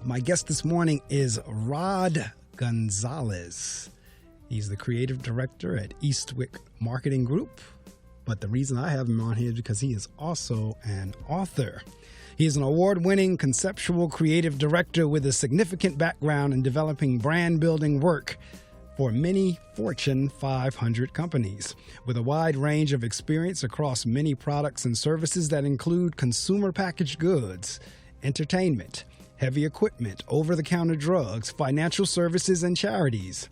My guest this morning is Rod Gonzalez. He's the creative director at Eastwick Marketing Group. But the reason I have him on here is because he is also an author. He is an award-winning conceptual creative director with a significant background in developing brand-building work for many Fortune 500 companies, with a wide range of experience across many products and services that include consumer packaged goods, entertainment, heavy equipment, over-the-counter drugs, financial services, and charities.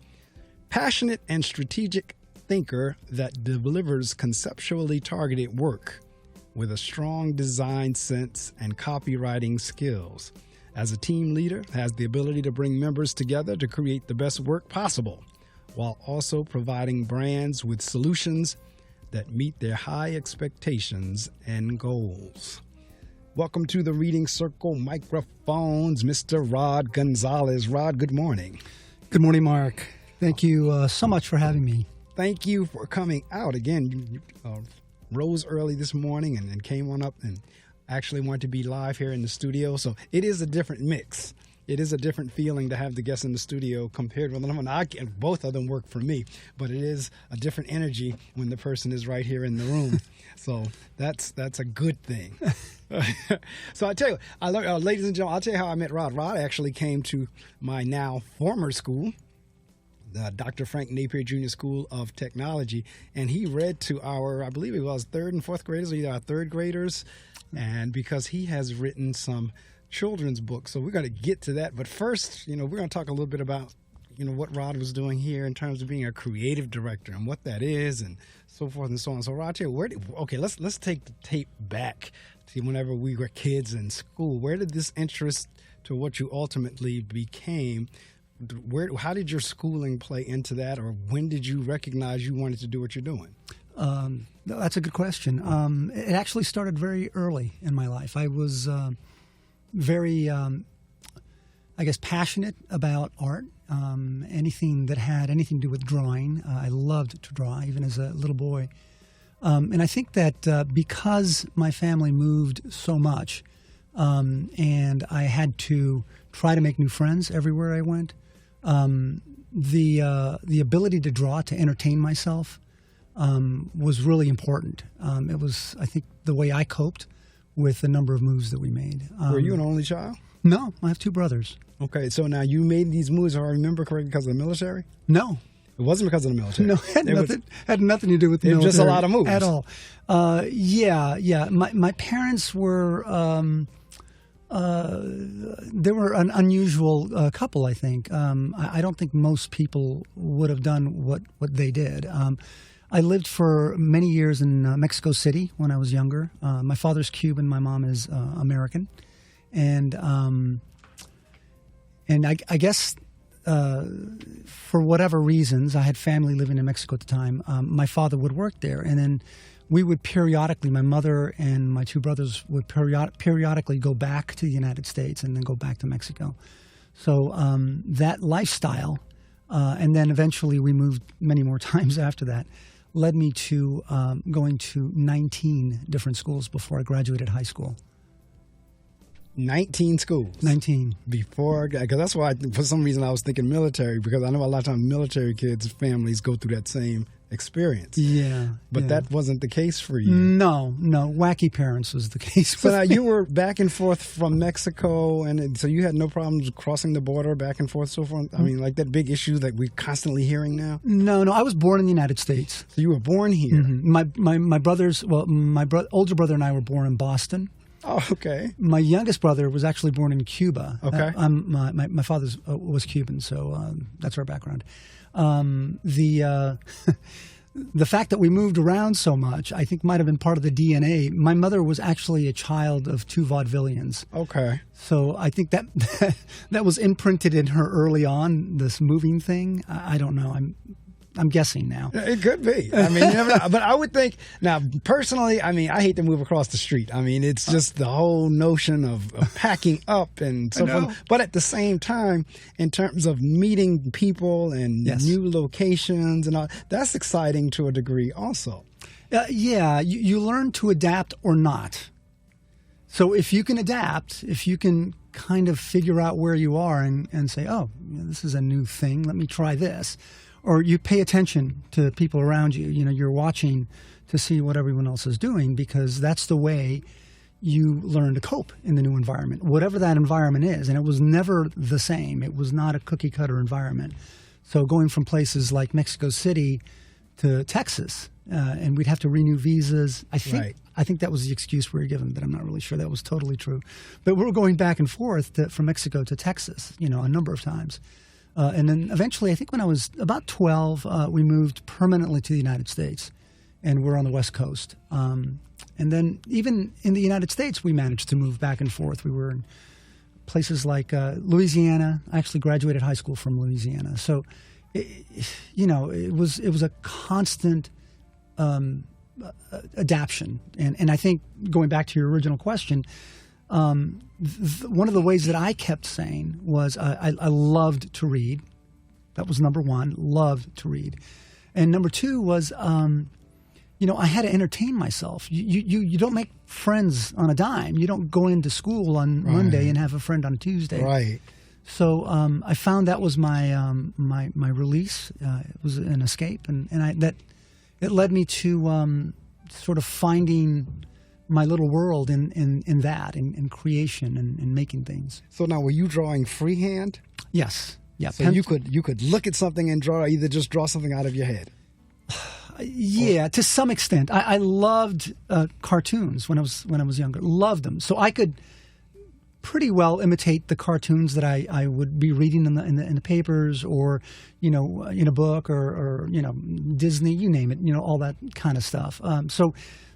Passionate and strategic thinker that delivers conceptually targeted work with a strong design sense and copywriting skills. As a team leader, has the ability to bring members together to create the best work possible, while also providing brands with solutions that meet their high expectations and goals. Welcome to the Reading Circle microphones, Mr. Rod Gonzalez. Rod, good morning. Good morning, Mark. Thank you so much for having me. Thank you for coming out. Again, you rose early this morning and came on up and actually wanted to be live here in the studio. So it is a different mix. It is a different feeling to have the guests in the studio compared with them. Both of them work for me, but it is a different energy when the person is right here in the room. So that's a good thing. So I tell you, ladies and gentlemen, I'll tell you how I met Rod. Rod actually came to my now former school, the Dr. Frank Napier Jr. School of Technology, and he read to our, I believe it was third and fourth graders, or either our third graders, and because he has written some children's books. So we're going to get to that. But first, we're going to talk a little bit about, what Rod was doing here in terms of being a creative director and what that is and so forth and so on. So Rod, let's take the tape back to whenever we were kids in school. Where did this interest to what you ultimately became? How did your schooling play into that, or when did you recognize you wanted to do what you're doing? That's a good question. It actually started very early in my life. I was very, passionate about art, anything that had anything to do with drawing. I loved to draw, even as a little boy. And I think that because my family moved so much, and I had to try to make new friends everywhere I went, the ability to draw, to entertain myself, was really important. It was, I think, the way I coped with the number of moves that we made. Were you an only child? No, I have two brothers. Okay, so now you made these moves, if I remember correctly, because of the military? No. It wasn't because of the military? No, it had nothing to do with the military. It was just a lot of moves? At all. Yeah. My parents were... they were an unusual couple, I think. I don't think most people would have done what they did. I lived for many years in Mexico City when I was younger. My father's Cuban, my mom is American, and I guess for whatever reasons, I had family living in Mexico at the time. My father would work there, and then we would periodically, my mother and my two brothers would periodically go back to the United States and then go back to Mexico. So that lifestyle, and then eventually we moved many more times after that, led me to going to 19 different schools before I graduated high school. 19 schools? 19. Before, because that's why, for some reason, I was thinking military, because I know a lot of times military kids' families go through that same experience. Yeah. But that wasn't the case for you. No. Wacky parents was the case. So now you were back and forth from Mexico, and so you had no problems crossing the border back and forth, so forth? I mean, like that big issue that we're constantly hearing now? No. I was born in the United States. So you were born here? Mm-hmm. My brothers, my older brother and I were born in Boston. Oh, okay. My youngest brother was actually born in Cuba. Okay. My father was Cuban, so that's our background. The fact that we moved around so much, I think, might have been part of the DNA. My mother was actually a child of two vaudevillians. Okay. So I think that that was imprinted in her early on, this moving thing. I don't know. I'm guessing now. It could be. I mean, you never know. But I would think, now, personally, I mean, I hate to move across the street. I mean, it's just the whole notion of packing up and so forth. But at the same time, in terms of meeting people and new locations and all, that's exciting to a degree also. You learn to adapt or not. So if you can adapt, if you can kind of figure out where you are and say, oh, this is a new thing. Let me try this. Or you pay attention to people around you. You're watching to see what everyone else is doing, because that's the way you learn to cope in the new environment, whatever that environment is. And it was never the same. It was not a cookie-cutter environment. So going from places like Mexico City to Texas, and we'd have to renew visas. I think that was the excuse we were given, but I'm not really sure that was totally true. But we were going back and forth from Mexico to Texas, a number of times. And then eventually, I think when I was about 12, we moved permanently to the United States, and we're on the West Coast. And then even in the United States, we managed to move back and forth. We were in places like Louisiana. I actually graduated high school from Louisiana. So, it was a constant adaptation. And I think, going back to your original question, one of the ways that I kept saying was I loved to read. That was number one, loved to read. And number two was, I had to entertain myself. You don't make friends on a dime. You don't go into school on Monday and have a friend on Tuesday. Right. So I found that was my my release. It was an escape, and it led me to sort of finding my little world in that, in creation and making things. So now, were you drawing freehand? Yes. Yeah. So you could look at something and draw, either just draw something out of your head. Yeah, to some extent. I loved cartoons when I was younger. Loved them. So I could pretty well imitate the cartoons that I would be reading in the papers, or in a book, or Disney, you name it, all that kind of stuff. So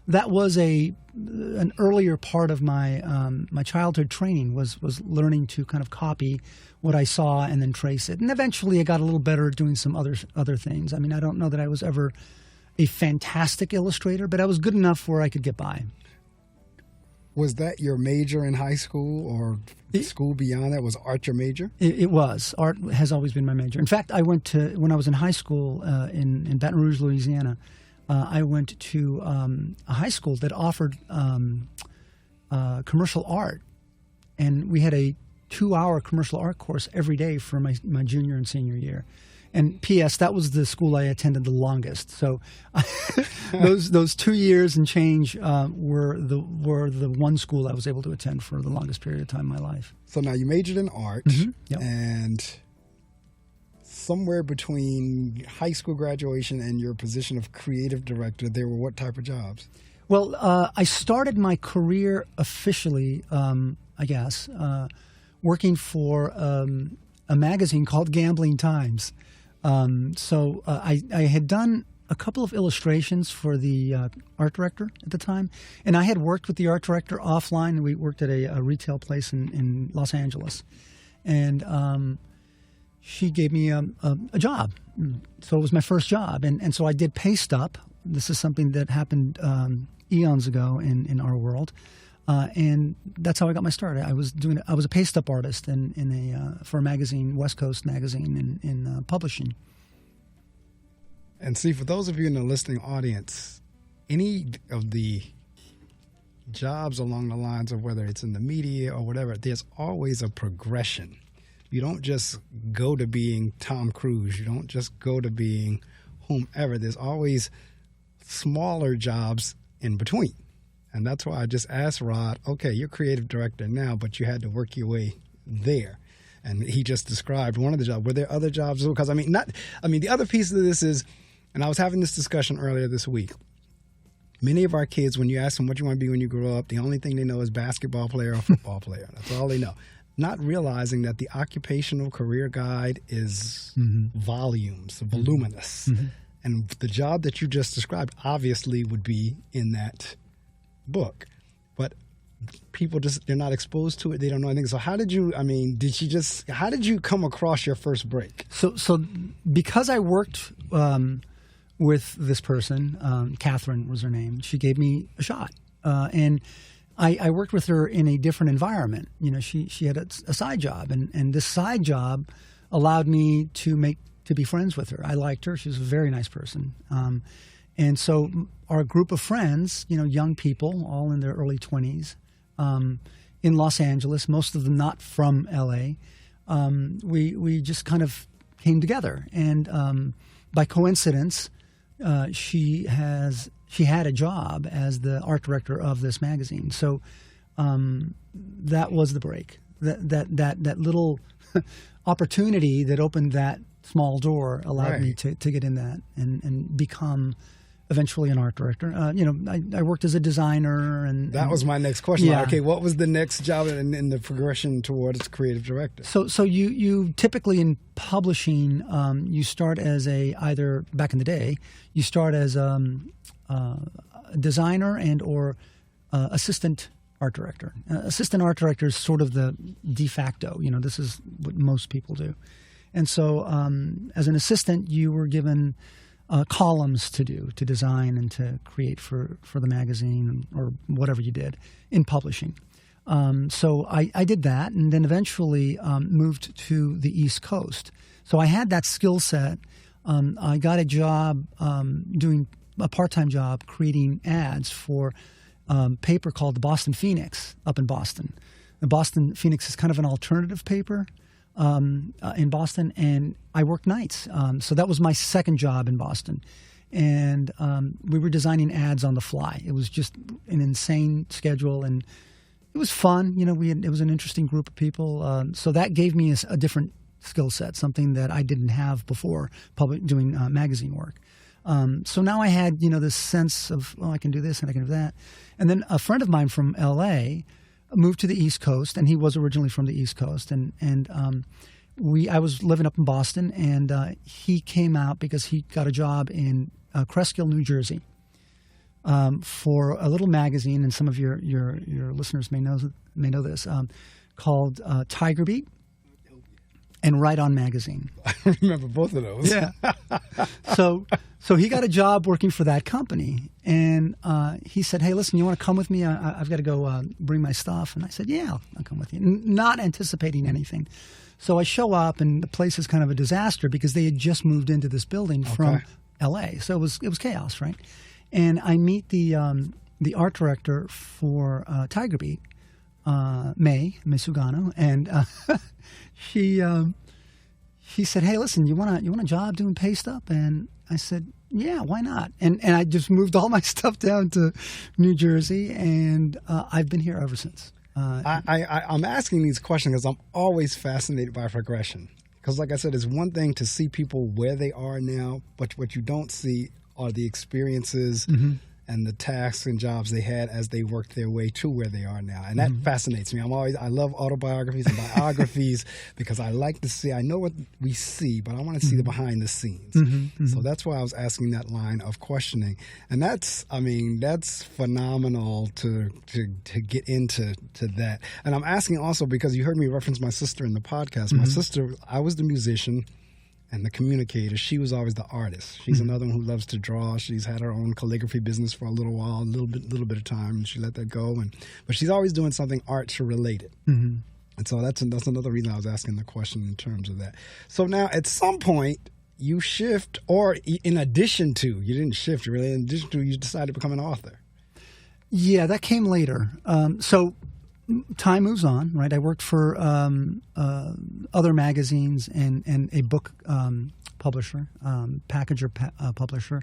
that was an earlier part of my my childhood training was learning to kind of copy what I saw and then trace it. And eventually I got a little better at doing some other things. I mean, I don't know that I was ever a fantastic illustrator, but I was good enough where I could get by. Was that your major in high school, or school beyond that? Was art your major? It was. Art has always been my major. In fact, when I was in high school in Baton Rouge, Louisiana, I went to a high school that offered commercial art, and we had a 2-hour commercial art course every day for my junior and senior year. And P.S., that was the school I attended the longest. So those 2 years and change were the one school I was able to attend for the longest period of time in my life. So now you majored in art, Yep. and somewhere between high school graduation and your position of creative director, there were what type of jobs? Well, I started my career officially, I guess, working for a magazine called Gambling Times. So I had done a couple of illustrations for the art director at the time, and I had worked with the art director offline. We worked at a retail place in Los Angeles, and she gave me a job. So it was my first job, and so I did paste up. This is something that happened eons ago in our world. And that's how I got my start. I was a paste up artist for a magazine, West Coast magazine, in publishing. And see, for those of you in the listening audience, any of the jobs along the lines of whether it's in the media or whatever, there's always a progression. You don't just go to being Tom Cruise. You don't just go to being whomever. There's always smaller jobs in between. And that's why I just asked Rod, okay, you're creative director now, but you had to work your way there. And he just described one of the jobs. Were there other jobs? Because the other piece of this is, and I was having this discussion earlier this week. Many of our kids, when you ask them what you want to be when you grow up, the only thing they know is basketball player or football player. That's all they know. Not realizing that the occupational career guide is voluminous. Mm-hmm. And the job that you just described obviously would be in that book, but people they're not exposed to it. They don't know anything. So how did you come across your first break? So because I worked with this person, Catherine was her name, she gave me a shot. And I worked with her in a different environment. She had a side job, and this side job allowed me to be friends with her. I liked her. She was a very nice person. And so our group of friends, young people, all in their early 20s, in Los Angeles, most of them not from L.A. We just kind of came together, and by coincidence, she had a job as the art director of this magazine. So that was the break. That little opportunity that opened that small door allowed me to get in that and become eventually an art director. I worked as a designer, and that was my next question. Yeah. Okay, what was the next job in the progression towards creative director? So you typically in publishing, you start as either back in the day, you start as a designer and or assistant art director. Assistant art director is sort of the de facto. This is what most people do. And so as an assistant, you were given columns to design and to create for the magazine or whatever you did in publishing. So I did that, and then eventually moved to the East Coast. So I had that skill set. I got a job doing a part-time job creating ads for paper called the Boston Phoenix up in Boston. The Boston Phoenix is kind of an alternative paper in Boston, and I worked nights. So that was my second job in Boston. And we were designing ads on the fly. It was just an insane schedule, and it was fun. It was an interesting group of people. So that gave me a different skill set, something that I didn't have before doing magazine work. So now I had, this sense of, I can do this and I can do that. And then a friend of mine from L.A. moved to the East Coast, and he was originally from the East Coast. I was living up in Boston, and he came out because he got a job in Cresskill, New Jersey, for a little magazine, and some of your listeners may know this, called Tiger Beat and Right On Magazine. I remember both of those. Yeah. So he got a job working for that company, and he said, "Hey, listen, you want to come with me? I've got to go bring my stuff." And I said, "Yeah, I'll come with you," not anticipating anything. So I show up, and the place is kind of a disaster because they had just moved into this building from L.A. So it was chaos, right? And I meet the art director for Tiger Beat, May Sugano, and he said, "Hey, listen, you want a job doing paste up?" And I said, "Yeah, why not?" And I just moved all my stuff down to New Jersey, and I've been here ever since. I'm asking these questions because I'm always fascinated by progression. Because like I said, it's one thing to see people where they are now, but what you don't see are the experiences and the tasks and jobs they had as they worked their way to where they are now. And that fascinates me. I love autobiographies and biographies because I like to see, I know what we see, but I want to see the behind the scenes. So that's why I was asking that line of questioning. And that's phenomenal to get into that. And I'm asking also because you heard me reference my sister in the podcast. My sister, I was the musician and the communicator. She was always the artist. She's another one who loves to draw. She's had her own calligraphy business for a little while, a little bit of time, and she let that go. But she's always doing something art related. And so that's another reason I was asking the question in terms of that. So now at some point you shift, or in addition to, you didn't shift really, in addition to, you decided to become an author. Yeah, that came later. So time moves on, right? I worked for other magazines and a book publisher, packager publisher.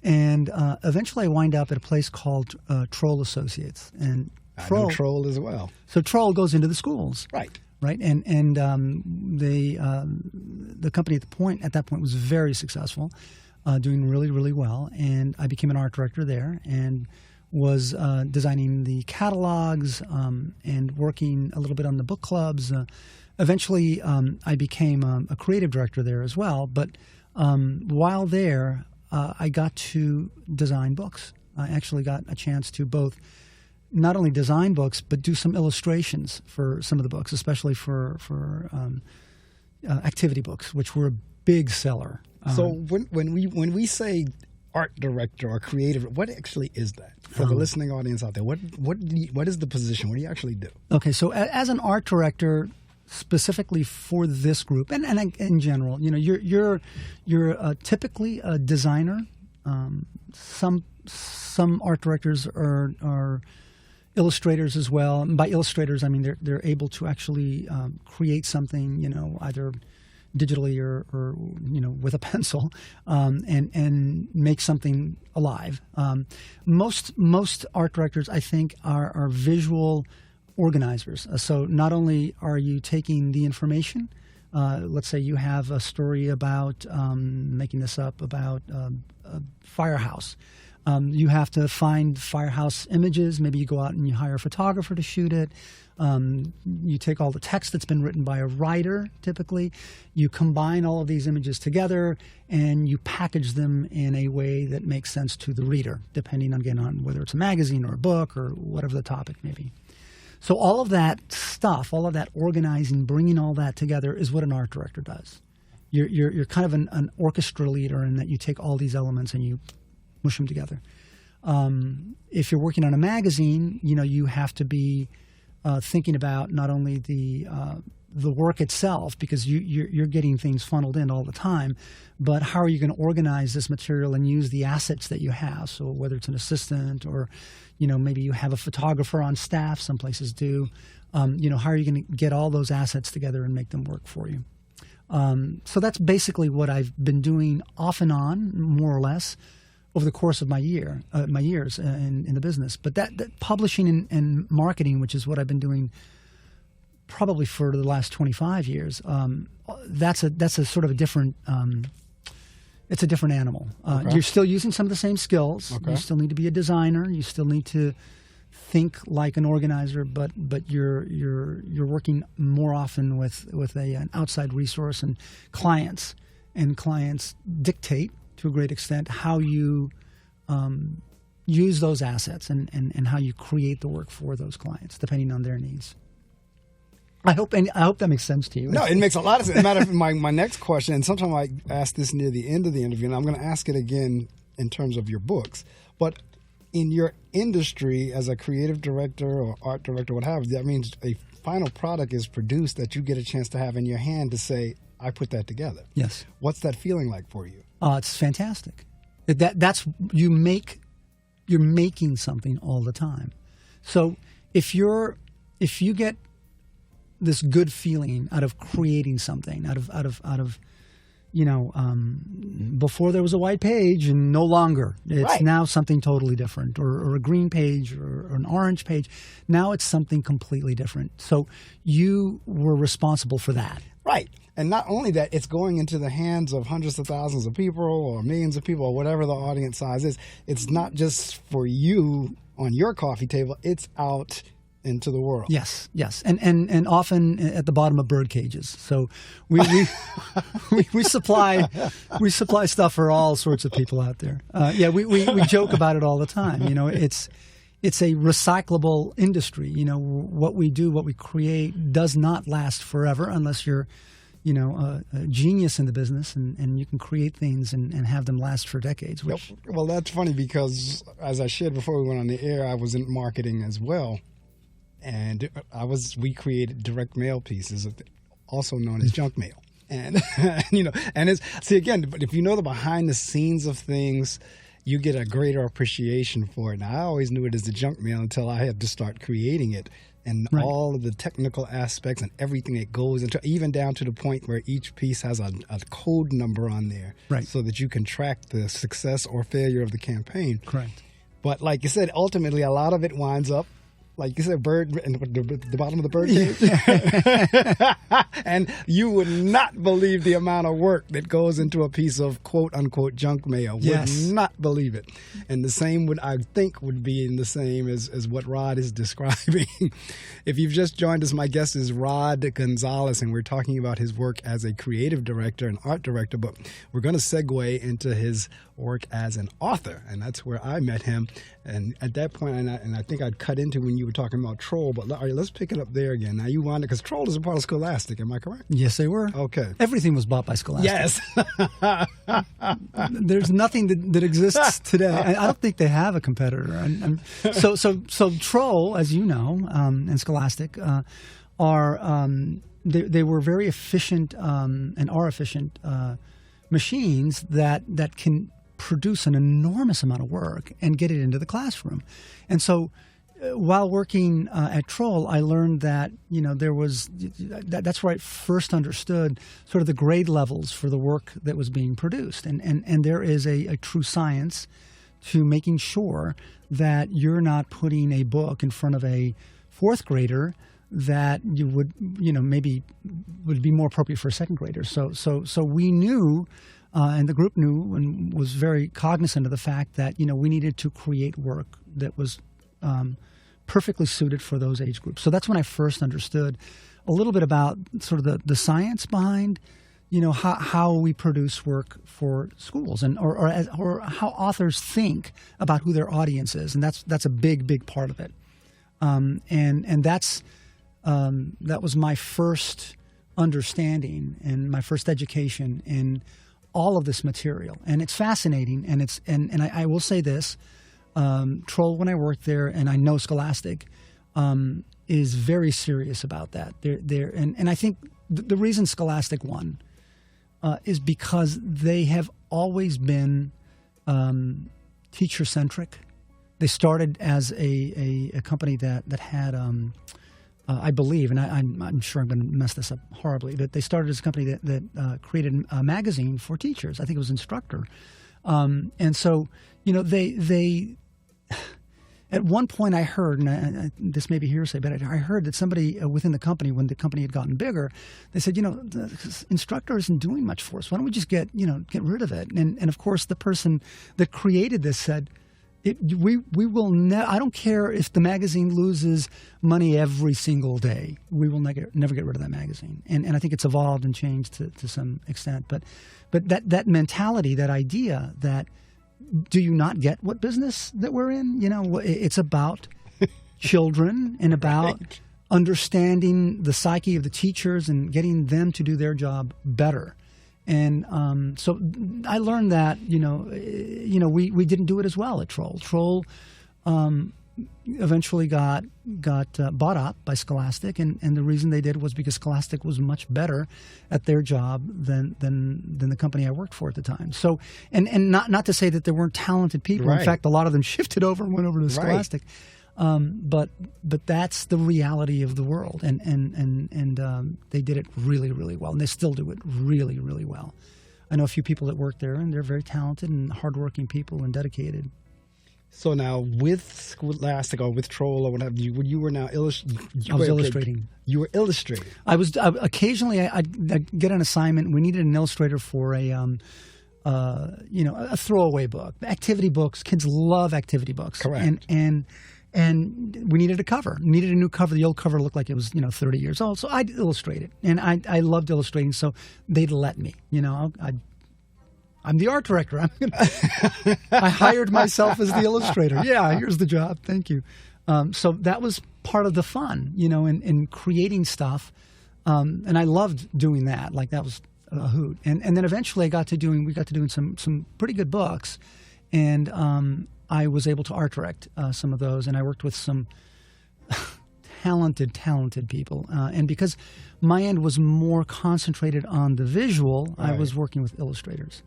And eventually I wind up at a place called Troll Associates. And I know Troll as well. So Troll goes into the schools. Right. And the company at that point was very successful, doing really, really well. And I became an art director there and was designing the catalogs and working a little bit on the book clubs. Eventually, I became a creative director there as well. But while there, I got to design books. I actually got a chance to both not only design books, but do some illustrations for some of the books, especially for activity books, which were a big seller. So when we say art director or creative, what actually is that for the listening audience out there? What is the position? What do you actually do? Okay, so as an art director, specifically for this group, and in general, you're typically a designer. Some art directors are illustrators as well. And by illustrators, I mean they're able to actually create something, either digitally or with a pencil, and make something alive. Most art directors, I think, are visual organizers. So not only are you taking the information, let's say you have a story about, making this up, about a firehouse. You have to find firehouse images. Maybe you go out and you hire a photographer to shoot it. You take all the text that's been written by a writer, typically. You combine all of these images together, and you package them in a way that makes sense to the reader, depending, again, on whether it's a magazine or a book or whatever the topic may be. So all of that stuff, all of that organizing, bringing all that together is what an art director does. You're kind of an orchestra leader in that you take all these elements and you mush them together. If you're working on a magazine, you have to be thinking about not only the work itself, because you're getting things funneled in all the time, but how are you going to organize this material and use the assets that you have? So whether it's an assistant or, maybe you have a photographer on staff, some places do, how are you going to get all those assets together and make them work for you? So that's basically what I've been doing off and on, more or less, over the course of my years in the business. But that publishing and marketing, which is what I've been doing probably for the last 25 years, that's a sort of a different, it's a different animal. Okay. You're still using some of the same skills. Okay. You still need to be a designer. You still need to think like an organizer, but you're working more often with an outside resource and clients dictate to a great extent how you use those assets and how you create the work for those clients, depending on their needs. I hope that makes sense to you. No, it makes a lot of sense. Matter of fact, my next question, and sometimes I ask this near the end of the interview, and I'm going to ask it again in terms of your books. But in your industry, as a creative director or art director, what have you, that means a final product is produced that you get a chance to have in your hand to say, I put that together. Yes. What's that feeling like for you? It's fantastic. That's you're making something all the time. So if you get this good feeling out of creating something, out of before there was a white page and no longer. It's right. Now something totally different, or a green page or an orange page. Now it's something completely different. So you were responsible for that. Right. And not only that, it's going into the hands of hundreds of thousands of people or millions of people or whatever the audience size is. It's not just for you on your coffee table. It's out into the world. Yes. And often at the bottom of bird cages. So we supply stuff for all sorts of people out there. We joke about it all the time. It's a recyclable industry. What we do, what we create does not last forever unless you're a genius in the business and you can create things and have them last for decades. Which... Well, that's funny because as I shared before we went on the air, I was in marketing as well. And we created direct mail pieces, also known as junk mail. And, and but if you know the behind the scenes of things, you get a greater appreciation for it. Now, I always knew it as the junk mail until I had to start creating it. And right. All of the technical aspects and everything that goes into, even down to the point where each piece has a code number on there, right. So that you can track the success or failure of the campaign. Correct. But like you said, ultimately, a lot of it winds up, like you said, bird in the bottom of the bird cage. And you would not believe the amount of work that goes into a piece of quote unquote junk mail. Yes. Would not believe it. And the same would be in the same as what Rod is describing. If you've just joined us, my guest is Rod Gonzalez, and we're talking about his work as a creative director and art director, but we're going to segue into his work as an author, and that's where I met him. And at that point, and I think I'd cut into when you were talking about Troll, but all right, let's pick it up there again. Now you wanted, because Troll is a part of Scholastic, am I correct? Yes, they were. Okay. Everything was bought by Scholastic. Yes. There's nothing that exists today. I don't think they have a competitor. So Troll, as you know, and Scholastic are they were very efficient and are efficient machines that can produce an enormous amount of work and get it into the classroom. And so while working at Troll, I learned that that's where I first understood sort of the grade levels for the work that was being produced, and there is a true science to making sure that you're not putting a book in front of a fourth grader that you would maybe would be more appropriate for a second grader. So we knew. And the group knew and was very cognizant of the fact that, we needed to create work that was perfectly suited for those age groups. So that's when I first understood a little bit about sort of the science behind, how we produce work for schools and or how authors think about who their audience is. And that's a big part of it. And that was my first understanding and my first education in all of this material, and it's fascinating. And I will say this: Troll, when I worked there, and I know Scholastic, is very serious about that. And I think the reason Scholastic won is because they have always been teacher centric. They started as a company that had. I believe, and I'm sure I'm going to mess this up horribly, but they started as a company that created a magazine for teachers. I think it was Instructor. And so, they at one point I heard, and this may be hearsay, but I heard that somebody within the company, when the company had gotten bigger, they said, the Instructor isn't doing much for us. Why don't we just get rid of it? And of course, the person that created this said, we will I don't care if the magazine loses money every single day. We will never get rid of that magazine. And I think it's evolved and changed to some extent. But that mentality, that idea that do you not get what business that we're in? It's about children and about understanding the psyche of the teachers and getting them to do their job better. And so I learned that we didn't do it as well at Troll. Troll eventually got bought up by Scholastic, and the reason they did was because Scholastic was much better at their job than the company I worked for at the time. So and not to say that there weren't talented people. Right. In fact, a lot of them shifted over and went over to Scholastic. Right. But that's the reality of the world, and they did it really, really well, and they still do it really, really well. I know a few people that work there, and they're very talented and hardworking people and dedicated. So now with Scholastic or with Troll or whatever, you were now illustrating. I was illustrating. You were illustrating. Occasionally I'd get an assignment. We needed an illustrator for a throwaway book. Activity books, kids love activity books. Correct. And we needed a cover. Needed a new cover. The old cover looked like it was 30 years old. So I'd illustrate it, and I loved illustrating. So they'd let me. I'm the art director. I hired myself as the illustrator. Yeah, here's the job. Thank you. So that was part of the fun, in creating stuff. And I loved doing that. Like that was a hoot. And then eventually we got to doing some pretty good books, and I was able to art direct some of those, and I worked with some talented people. And because my end was more concentrated on the visual, right. I was working with illustrators.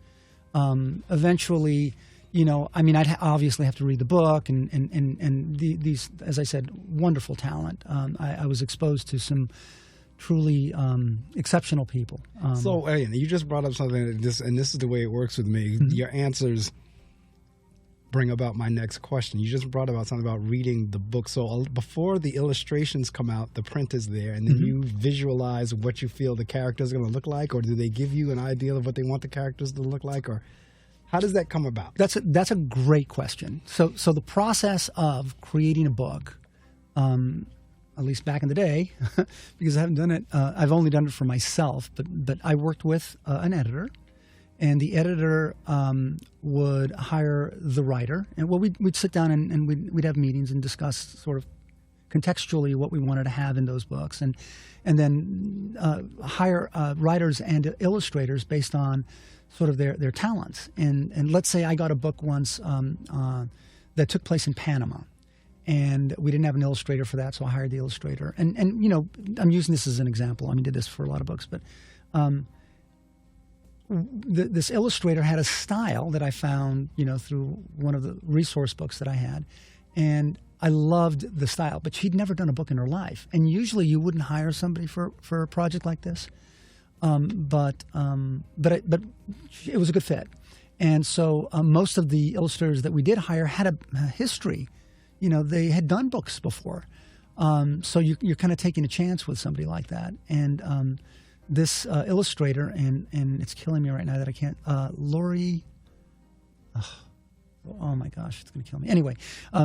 Eventually, I'd obviously have to read the book, and these, as I said, wonderful talent. I was exposed to some truly exceptional people. So you just brought up something, and this is the way it works with me. Mm-hmm. Your answers bring about my next question. You just brought about something about reading the book. So before the illustrations come out, the print is there, and then mm-hmm. you visualize what you feel the characters are going to look like, or do they give you an idea of what they want the characters to look like, or how does that come about? That's a great question. So the process of creating a book, at least back in the day, because I haven't done it, I've only done it for myself, but I worked with an editor. And the editor would hire the writer, and we'd sit down and we'd have meetings and discuss sort of contextually what we wanted to have in those books, and then hire writers and illustrators based on sort of their talents. And let's say I got a book once that took place in Panama, and we didn't have an illustrator for that, so I hired the illustrator. And I'm using this as an example. I did this for a lot of books, but. This illustrator had a style that I found, through one of the resource books that I had, and I loved the style, but she'd never done a book in her life. And usually you wouldn't hire somebody for a project like this. But it was a good fit. And so most of the illustrators that we did hire had a history. You know, they had done books before. So you're kind of taking a chance with somebody like that. And this illustrator, and it's killing me right now that I can't, Lori, oh my gosh, it's going to kill me. Anyway,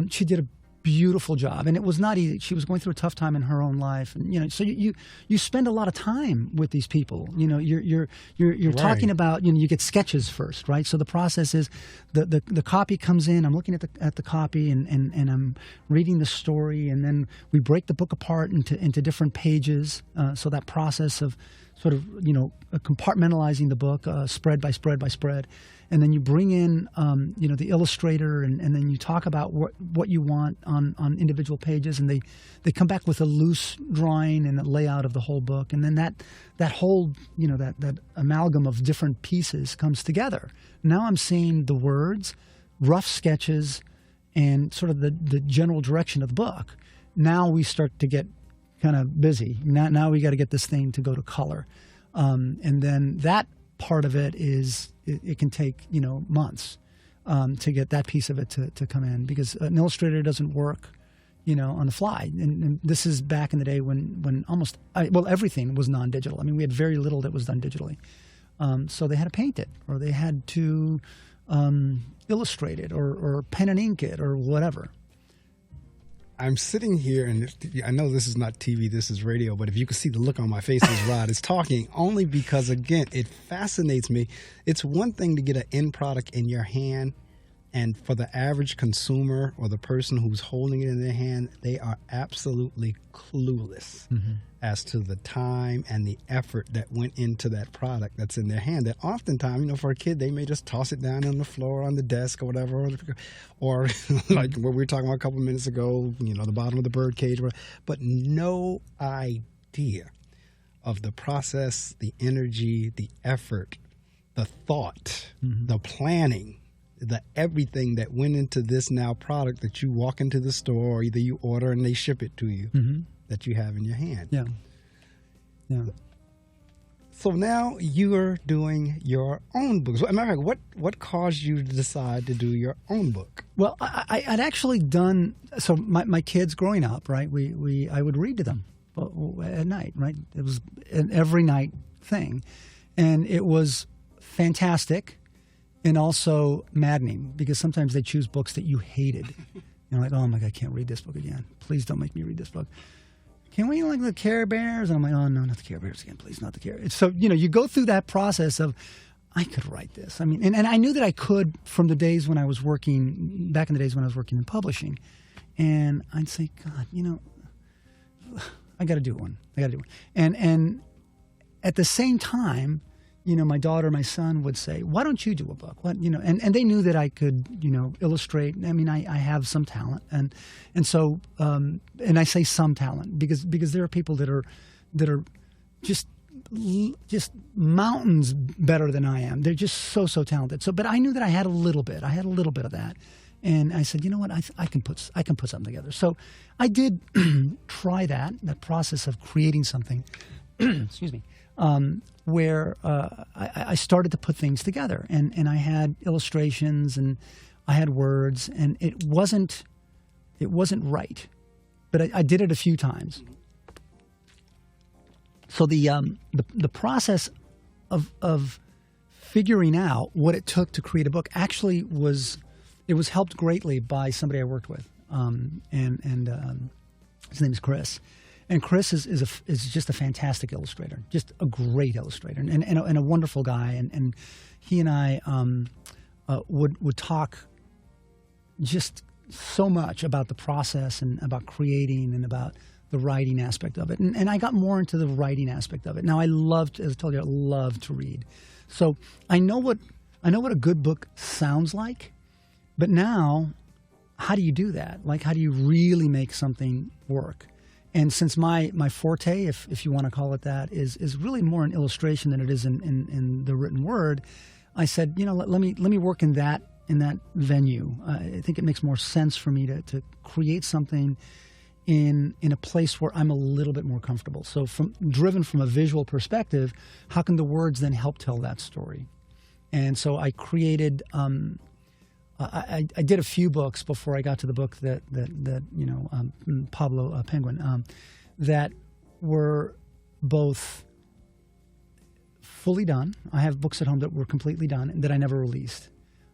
she did a beautiful job, and it was not easy. She was going through a tough time in her own life, and you know, so you spend a lot of time with these people. You know, you're Right. talking about, you know, you get sketches first, right? So the process is the copy comes in. I'm looking at the copy, and I'm reading the story, and then we break the book apart into different pages. So that process of sort of, you know, compartmentalizing the book, spread by spread by spread. And then you bring in, you know, the illustrator, and then you talk about what you want on individual pages, and they come back with a loose drawing and a layout of the whole book, and then that whole, you know, that amalgam of different pieces comes together. Now I'm seeing the words, rough sketches, and sort of the general direction of the book. Now we start to get kind of busy. Now we got to get this thing to go to color, and then that part of it is it can take, you know, months to get that piece of it to come in, because an illustrator doesn't work, you know, on the fly. And this is back in the day when almost everything was non-digital. I mean, we had very little that was done digitally. So they had to paint it, or they had to illustrate it, or pen and ink it, or whatever. I'm sitting here, and I know this is not TV, this is radio, but if you could see the look on my face as Rod is talking, only because, again, it fascinates me. It's one thing to get an end product in your hand, and for the average consumer or the person who's holding it in their hand, they are absolutely clueless as to the time and the effort that went into that product that's in their hand. That oftentimes, you know, for a kid, they may just toss it down on the floor, on the desk, or whatever, or like what we were talking about a couple of minutes ago, you know, the bottom of the bird cage, but no idea of the process, the energy, the effort, the thought, the planning, the everything that went into this now product that you walk into the store, or either you order and they ship it to you, that you have in your hand. Yeah. So now you are doing your own books. As a matter of fact, what caused you to decide to do your own book? Well, I'd actually done, so my kids growing up, right, I would read to them at night, right? It was an every night thing. And it was fantastic and also maddening, because sometimes they choose books that you hated. You're like, oh my God, I can't read this book again. Please don't make me read this book. Can we like the Care Bears? And I'm like, oh no, not the Care Bears again, please, not the Care Bears. So, you know, you go through that process of, I could write this. I mean, and I knew that I could from the days when I was working, back in the days when I was working in publishing. And I'd say, God, you know, I got to do one. And at the same time, you know, my daughter, my son would say, why don't you do a book? What, you know, and they knew that I could, you know, illustrate. I mean, I have some talent. And so, and I say some talent because there are people that are just mountains better than I am. They're just so talented. So, but I knew that I had a little bit of that. And I said, you know what, I can put something together. So I did try that process of creating something, excuse me, where I started to put things together, and I had illustrations and I had words, and it wasn't right, but I did it a few times. So the process of figuring out what it took to create a book actually was helped greatly by somebody I worked with, and his name is Chris. And Chris is just a fantastic illustrator, just a great illustrator, and a wonderful guy. And he and I would talk just so much about the process and about creating and about the writing aspect of it. And I got more into the writing aspect of it. Now, as I told you, I love to read. So I know what a good book sounds like, but now, how do you do that? Like, how do you really make something work? And since my forte, if you want to call it that, is really more in illustration than it is in the written word, I said, you know, let me work in that venue. I think it makes more sense for me to create something in a place where I'm a little bit more comfortable. So driven from a visual perspective, how can the words then help tell that story? And so I created, I did a few books before I got to the book that Pablo Penguin, that were both fully done. I have books at home that were completely done that I never released.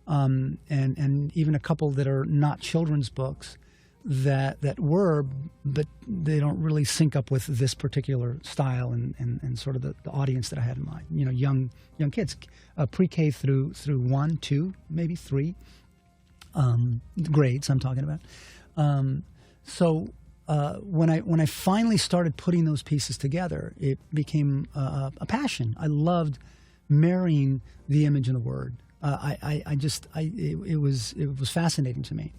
And even a couple that are not children's books that were, but they don't really sync up with this particular style and sort of the audience that I had in mind. Young kids, pre-K through 1, 2, maybe 3 grades I'm talking about. So when I finally started putting those pieces together, it became a passion. I loved marrying the image and the word. It was fascinating to me.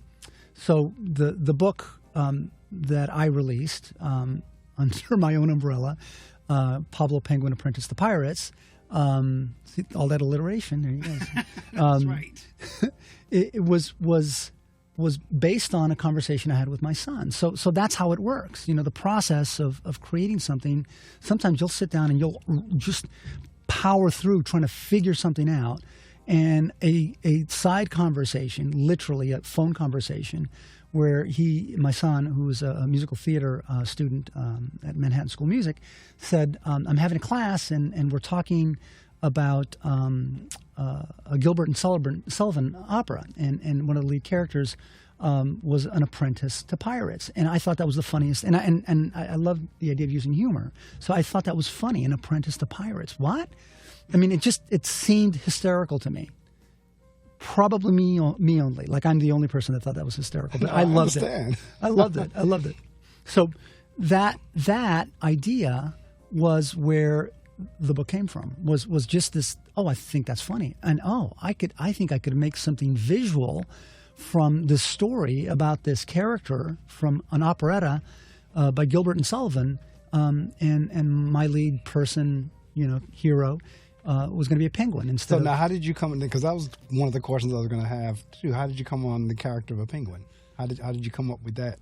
So the book that I released under my own umbrella, Pablo Penguin Apprentice to Pirates, see, all that alliteration, there you go. That's right. It was based on a conversation I had with my son. So that's how it works. The process of creating something, sometimes you'll sit down and you'll just power through trying to figure something out. And a side conversation, literally a phone conversation, where my son, who was a musical theater student at Manhattan School of Music, said, I'm having a class and we're talking about a Gilbert and Sullivan opera. And one of the lead characters was an apprentice to pirates. And I thought that was the funniest. And I love the idea of using humor. So I thought that was funny, an apprentice to pirates. What? I mean, it seemed hysterical to me. Probably me only. Like I'm the only person that thought that was hysterical. But I loved it. I loved it. So that idea was where the book came from. Was just this. Oh, I think that's funny, and I think I could make something visual from the story about this character from an operetta by Gilbert and Sullivan, and my lead person, hero. Was going to be a penguin instead. So now, how did you come? Because that was one of the questions I was going to have too. How did you come on the character of a penguin? How did you come up with that?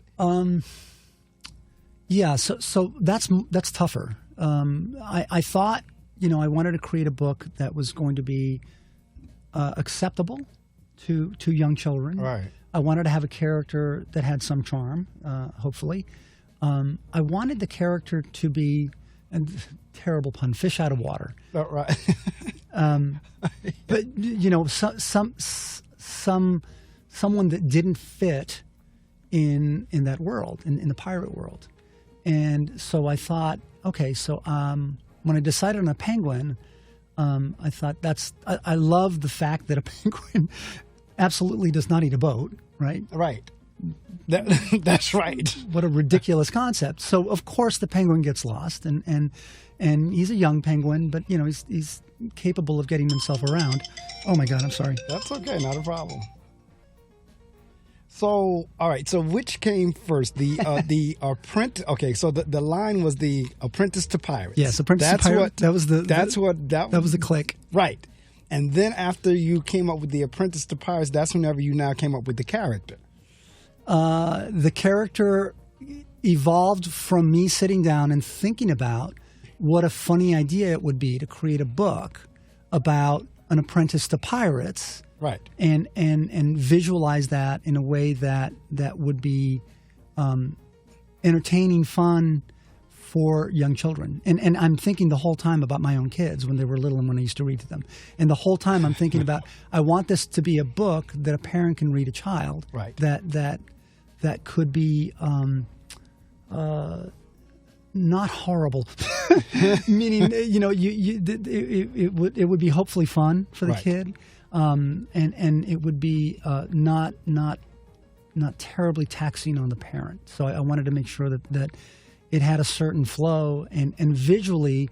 Yeah. So that's tougher. I thought I wanted to create a book that was going to be acceptable to young children. Right. I wanted to have a character that had some charm, hopefully. I wanted the character to be. And terrible pun, fish out of water. Oh, right. But someone that didn't fit in that world, in the pirate world. And so I thought, okay, so when I decided on a penguin, I thought I love the fact that a penguin absolutely does not eat a boat, right? Right. That's right. What a ridiculous concept. So of course the penguin gets lost, and he's a young penguin, but he's capable of getting himself around. Oh my God, I'm sorry. That's okay, not a problem. So all right, so which came first, the apprentice? Okay, so the line was the apprentice to pirates. Yes, apprentice to pirates. That was the click. Right, and then after you came up with the apprentice to pirates, that's whenever you now came up with the character. The character evolved from me sitting down and thinking about what a funny idea it would be to create a book about an apprentice to pirates, right? And visualize that in a way that would be entertaining, fun for young children. And I'm thinking the whole time about my own kids when they were little and when I used to read to them. And the whole time I'm thinking about, I want this to be a book that a parent can read a child. Right. That could be not horrible, meaning it would be hopefully fun for the kid, and it would be not terribly taxing on the parent. So I wanted to make sure that it had a certain flow, and visually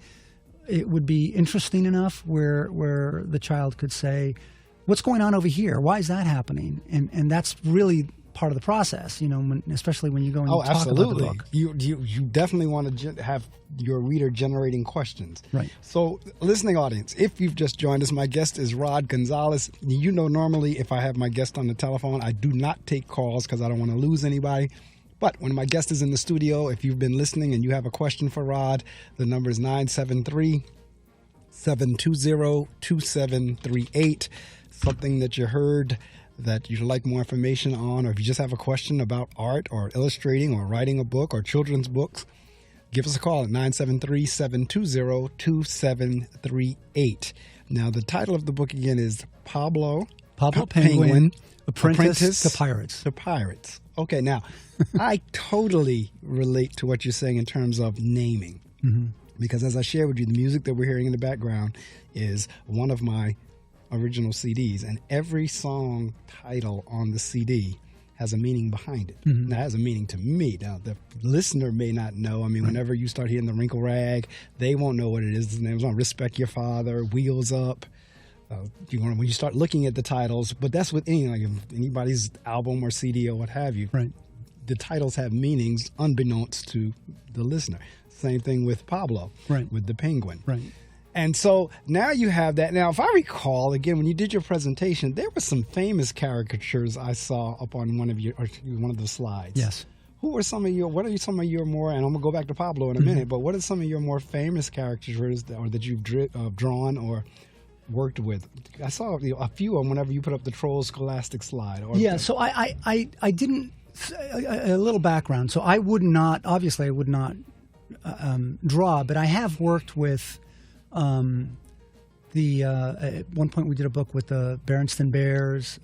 it would be interesting enough where the child could say, "What's going on over here? Why is that happening?" And that's really part of the process, especially when you go and you talk absolutely. about the book. You definitely want to have your reader generating questions. Right. So, listening audience, if you've just joined us, my guest is Rod Gonzalez. Normally if I have my guest on the telephone, I do not take calls because I don't want to lose anybody. But when my guest is in the studio, if you've been listening and you have a question for Rod, the number is 973-720-2738. Something that you heard that you'd like more information on, or if you just have a question about art or illustrating or writing a book or children's books, give us a call at 973-720-2738. Now, the title of the book again is Pablo Penguin, Apprentice to Pirates. To Pirates. Okay, now, I totally relate to what you're saying in terms of naming. Mm-hmm. Because as I shared with you, the music that we're hearing in the background is one of my original CDs, and every song title on the CD has a meaning behind it. Mm-hmm. Now, it has a meaning to me. Now, the listener may not know. I mean, whenever you start hearing the Wrinkle Rag, they won't know what it is. The name's on Respect Your Father, Wheels Up. When you start looking at the titles, but that's with anybody's album or CD or what have you. Right. The titles have meanings unbeknownst to the listener. Same thing with Pablo, right, with the penguin. Right. And so now you have that. Now, if I recall, again, when you did your presentation, there were some famous caricatures I saw up on one of the slides. Yes. What are some of your more, and I'm going to go back to Pablo in a minute, but what are some of your more famous caricatures that you've drawn or worked with? I saw a few of them whenever you put up the Troll Scholastic slide. So I didn't, a little background. So I would not draw, but I have worked with at one point we did a book with the Berenstain Bears.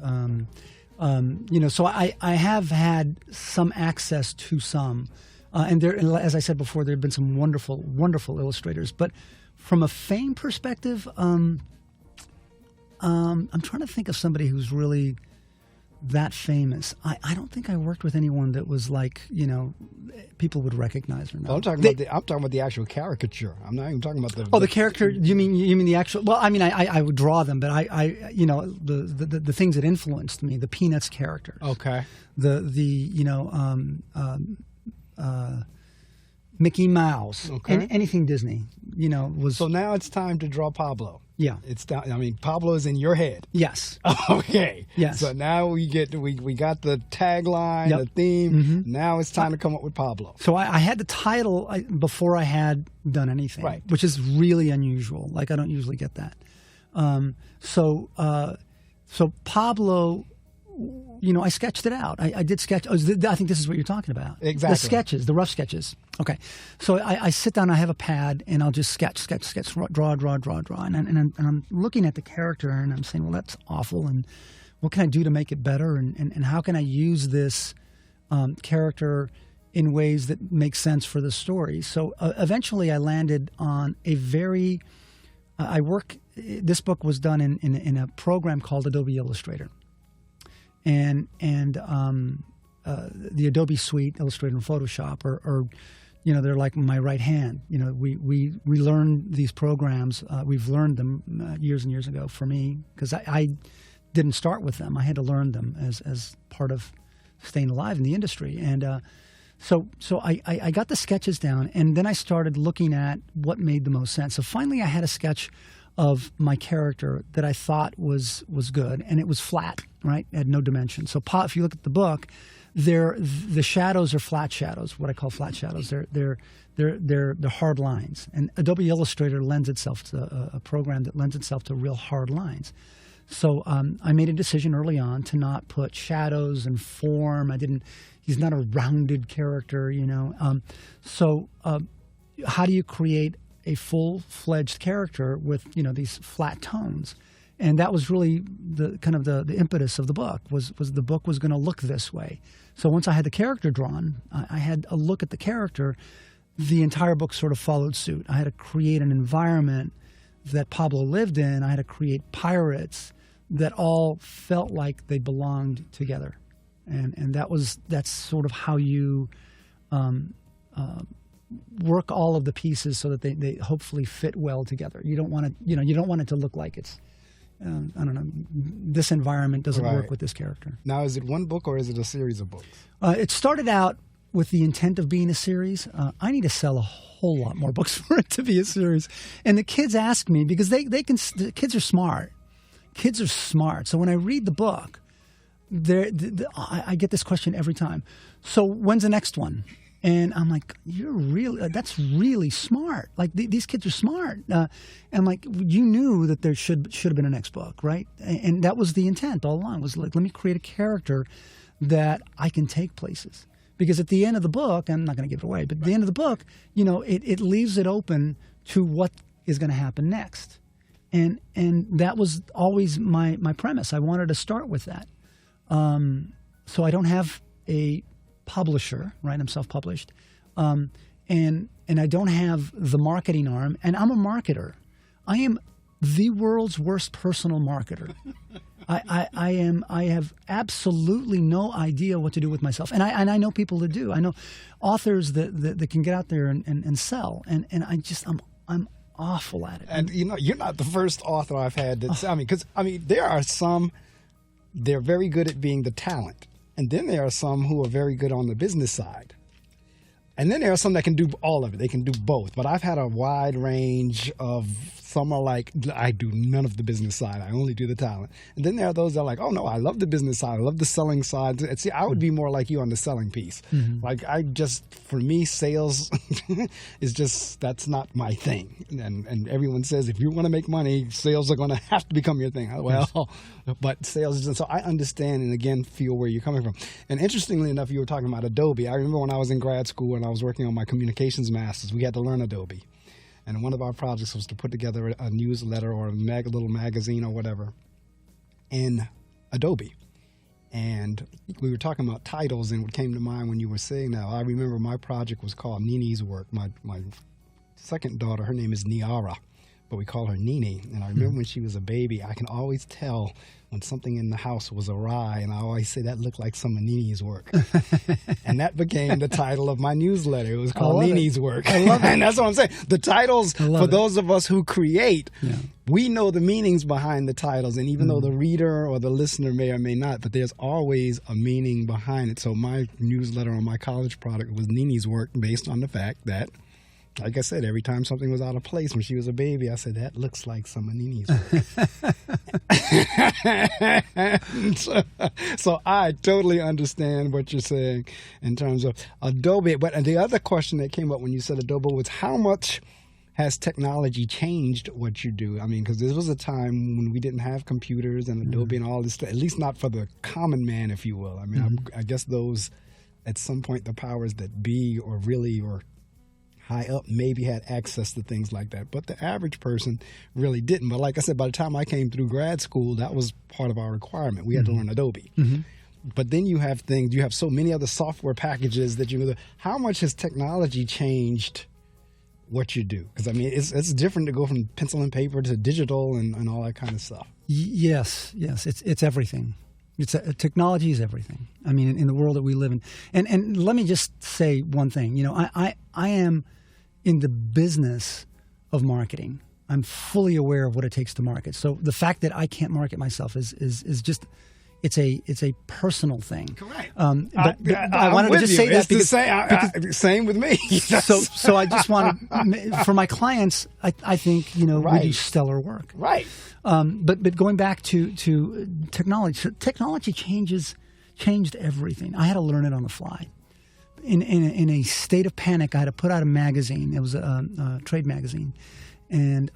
So I have had some access to some, and there, as I said before, there have been some wonderful, wonderful illustrators. But from a fame perspective, I'm trying to think of somebody who's really that famous. I don't think I worked with anyone that was like, people would recognize or not. Well, I'm talking about the actual caricature. I'm not even talking about the. Oh, the character. You mean the actual? Well, I mean, I would draw them, but the things that influenced me, the Peanuts characters. Okay. Mickey Mouse. Okay. Anything Disney, was. So now it's time to draw Pablo. Yeah. Pablo is in your head. Yes. Okay. Yes. So now we got the tagline, Yep. the theme. Mm-hmm. Now it's time to come up with Pablo. So I had the title before I had done anything, right, which is really unusual. Like, I don't usually get that. So Pablo, I sketched it out. I did sketch. I think this is what you're talking about. Exactly. The sketches, the rough sketches. Okay. So I sit down, I have a pad, and I'll just sketch, draw. And I'm looking at the character, and I'm saying, well, that's awful. And what can I do to make it better? And how can I use this character in ways that make sense for the story? So eventually I landed on a very, this book was done in a program called Adobe Illustrator. And the Adobe Suite, Illustrator and Photoshop, are they're like my right hand. We learned these programs. We've learned them years and years ago for me, because I didn't start with them. I had to learn them as part of staying alive in the industry. And so I got the sketches down, and then I started looking at what made the most sense. So finally I had a sketch of my character that I thought was good, and it was flat, right? It had no dimension. So if you look at the book, the shadows are flat shadows, what I call flat shadows. They're hard lines, and Adobe Illustrator lends itself to a program that lends itself to real hard lines. So I made a decision early on to not put shadows and form. He's not a rounded character, So how do you create a full-fledged character with these flat tones? And that was really the kind of the impetus of the book, was the book was going to look this way. So once I had the character drawn, I had a look at the character. The entire book sort of followed suit. I had to create an environment that Pablo lived in. I had to create pirates that all felt like they belonged together, and that's sort of how you work all of the pieces so that they hopefully fit well together. You don't want it to look like it's I don't know, this environment doesn't Right. work with this character. Now, is it one book or is it a series of books? It started out with the intent of being a series. I need to sell a whole lot more books for it to be a series. And the kids ask me, because the kids are smart. Kids are smart. So when I read the book, I get this question every time. So when's the next one? And I'm like, that's really smart. Like these kids are smart. And like, you knew that there should have been a next book, right? And that was the intent all along, was like, let me create a character that I can take places. Because at the end of the book, I'm not going to give it away, but at the end of the book, it leaves it open to what is going to happen next. And that was always my premise. I wanted to start with that. So I don't have a publisher, right? I'm self-published. And I don't have the marketing arm, and I'm a marketer. I am the world's worst personal marketer. I have absolutely no idea what to do with myself. And I know people that do. I know authors that can get out there and sell. And I'm awful at it. And you're not the first author I've had that's, because there are some, they're very good at being the talent. And then there are some who are very good on the business side. And then there are some that can do all of it. They can do both. But I've had a wide range of, some are like, I do none of the business side. I only do the talent. And then there are those that are like, oh, no, I love the business side. I love the selling side. And see, I would be more like you on the selling piece. Mm-hmm. Like for me, sales is just, that's not my thing. And everyone says, if you want to make money, sales are going to have to become your thing. Well, but sales isn't. So I understand and, again, feel where you're coming from. And interestingly enough, you were talking about Adobe. I remember when I was in grad school and I was working on my communications masters, we had to learn Adobe. And one of our projects was to put together a newsletter or a little magazine or whatever in Adobe. And we were talking about titles, and what came to mind when you were saying that, I remember my project was called Nini's Work. My second daughter, her name is Niara, but we call her Nini. And I remember when she was a baby, I can always tell when something in the house was awry, and I always say that looked like some of Nini's work. And that became the title of my newsletter. It was called Nini's Work. I love it. And that's what I'm saying. The titles, for those of us who create, we know the meanings behind the titles. And even though the reader or the listener may or may not, but there's always a meaning behind it. So my newsletter on my college product was Nini's Work, based on the fact that, like I said, every time something was out of place when she was a baby, I said, that looks like some of Nini's work. So I totally understand what you're saying in terms of Adobe. But the other question that came up when you said Adobe was, how much has technology changed what you do? I mean, because there was a time when we didn't have computers and Adobe and all this stuff, at least not for the common man, if you will. I mean, I guess those, at some point, the powers that be or high up maybe had access to things like that. But the average person really didn't. But like I said, by the time I came through grad school, that was part of our requirement. We had to learn Adobe. Mm-hmm. But then you have so many other software packages that how much has technology changed what you do? Because, I mean, it's different to go from pencil and paper to digital and all that kind of stuff. Yes. It's everything. Technology is everything. I mean, in the world that we live in. And let me just say one thing. I am in the business of marketing. I'm fully aware of what it takes to market. So the fact that I can't market myself is just, it's a personal thing. Correct. But I wanted to just say that because same with me. So I just wanted, for my clients, I think we do stellar work. Right. But going back to technology changed everything. I had to learn it on the fly. In a state of panic, I had to put out a magazine. It was a trade magazine, and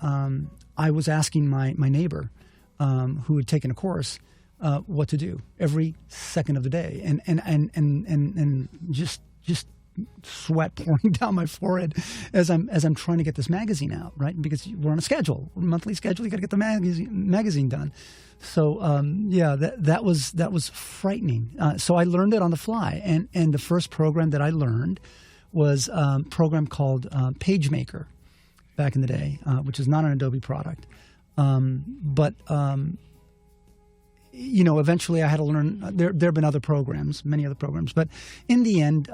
I was asking my neighbor, who had taken a course, what to do every second of the day, and just sweat pouring down my forehead as I'm trying to get this magazine out, right? Because we're on a schedule, a monthly schedule. You got to get the magazine done. So that was frightening. So I learned it on the fly, and the first program that I learned was a program called PageMaker back in the day, which is not an Adobe product, but eventually I had to learn. There have been other programs, many other programs, but in the end,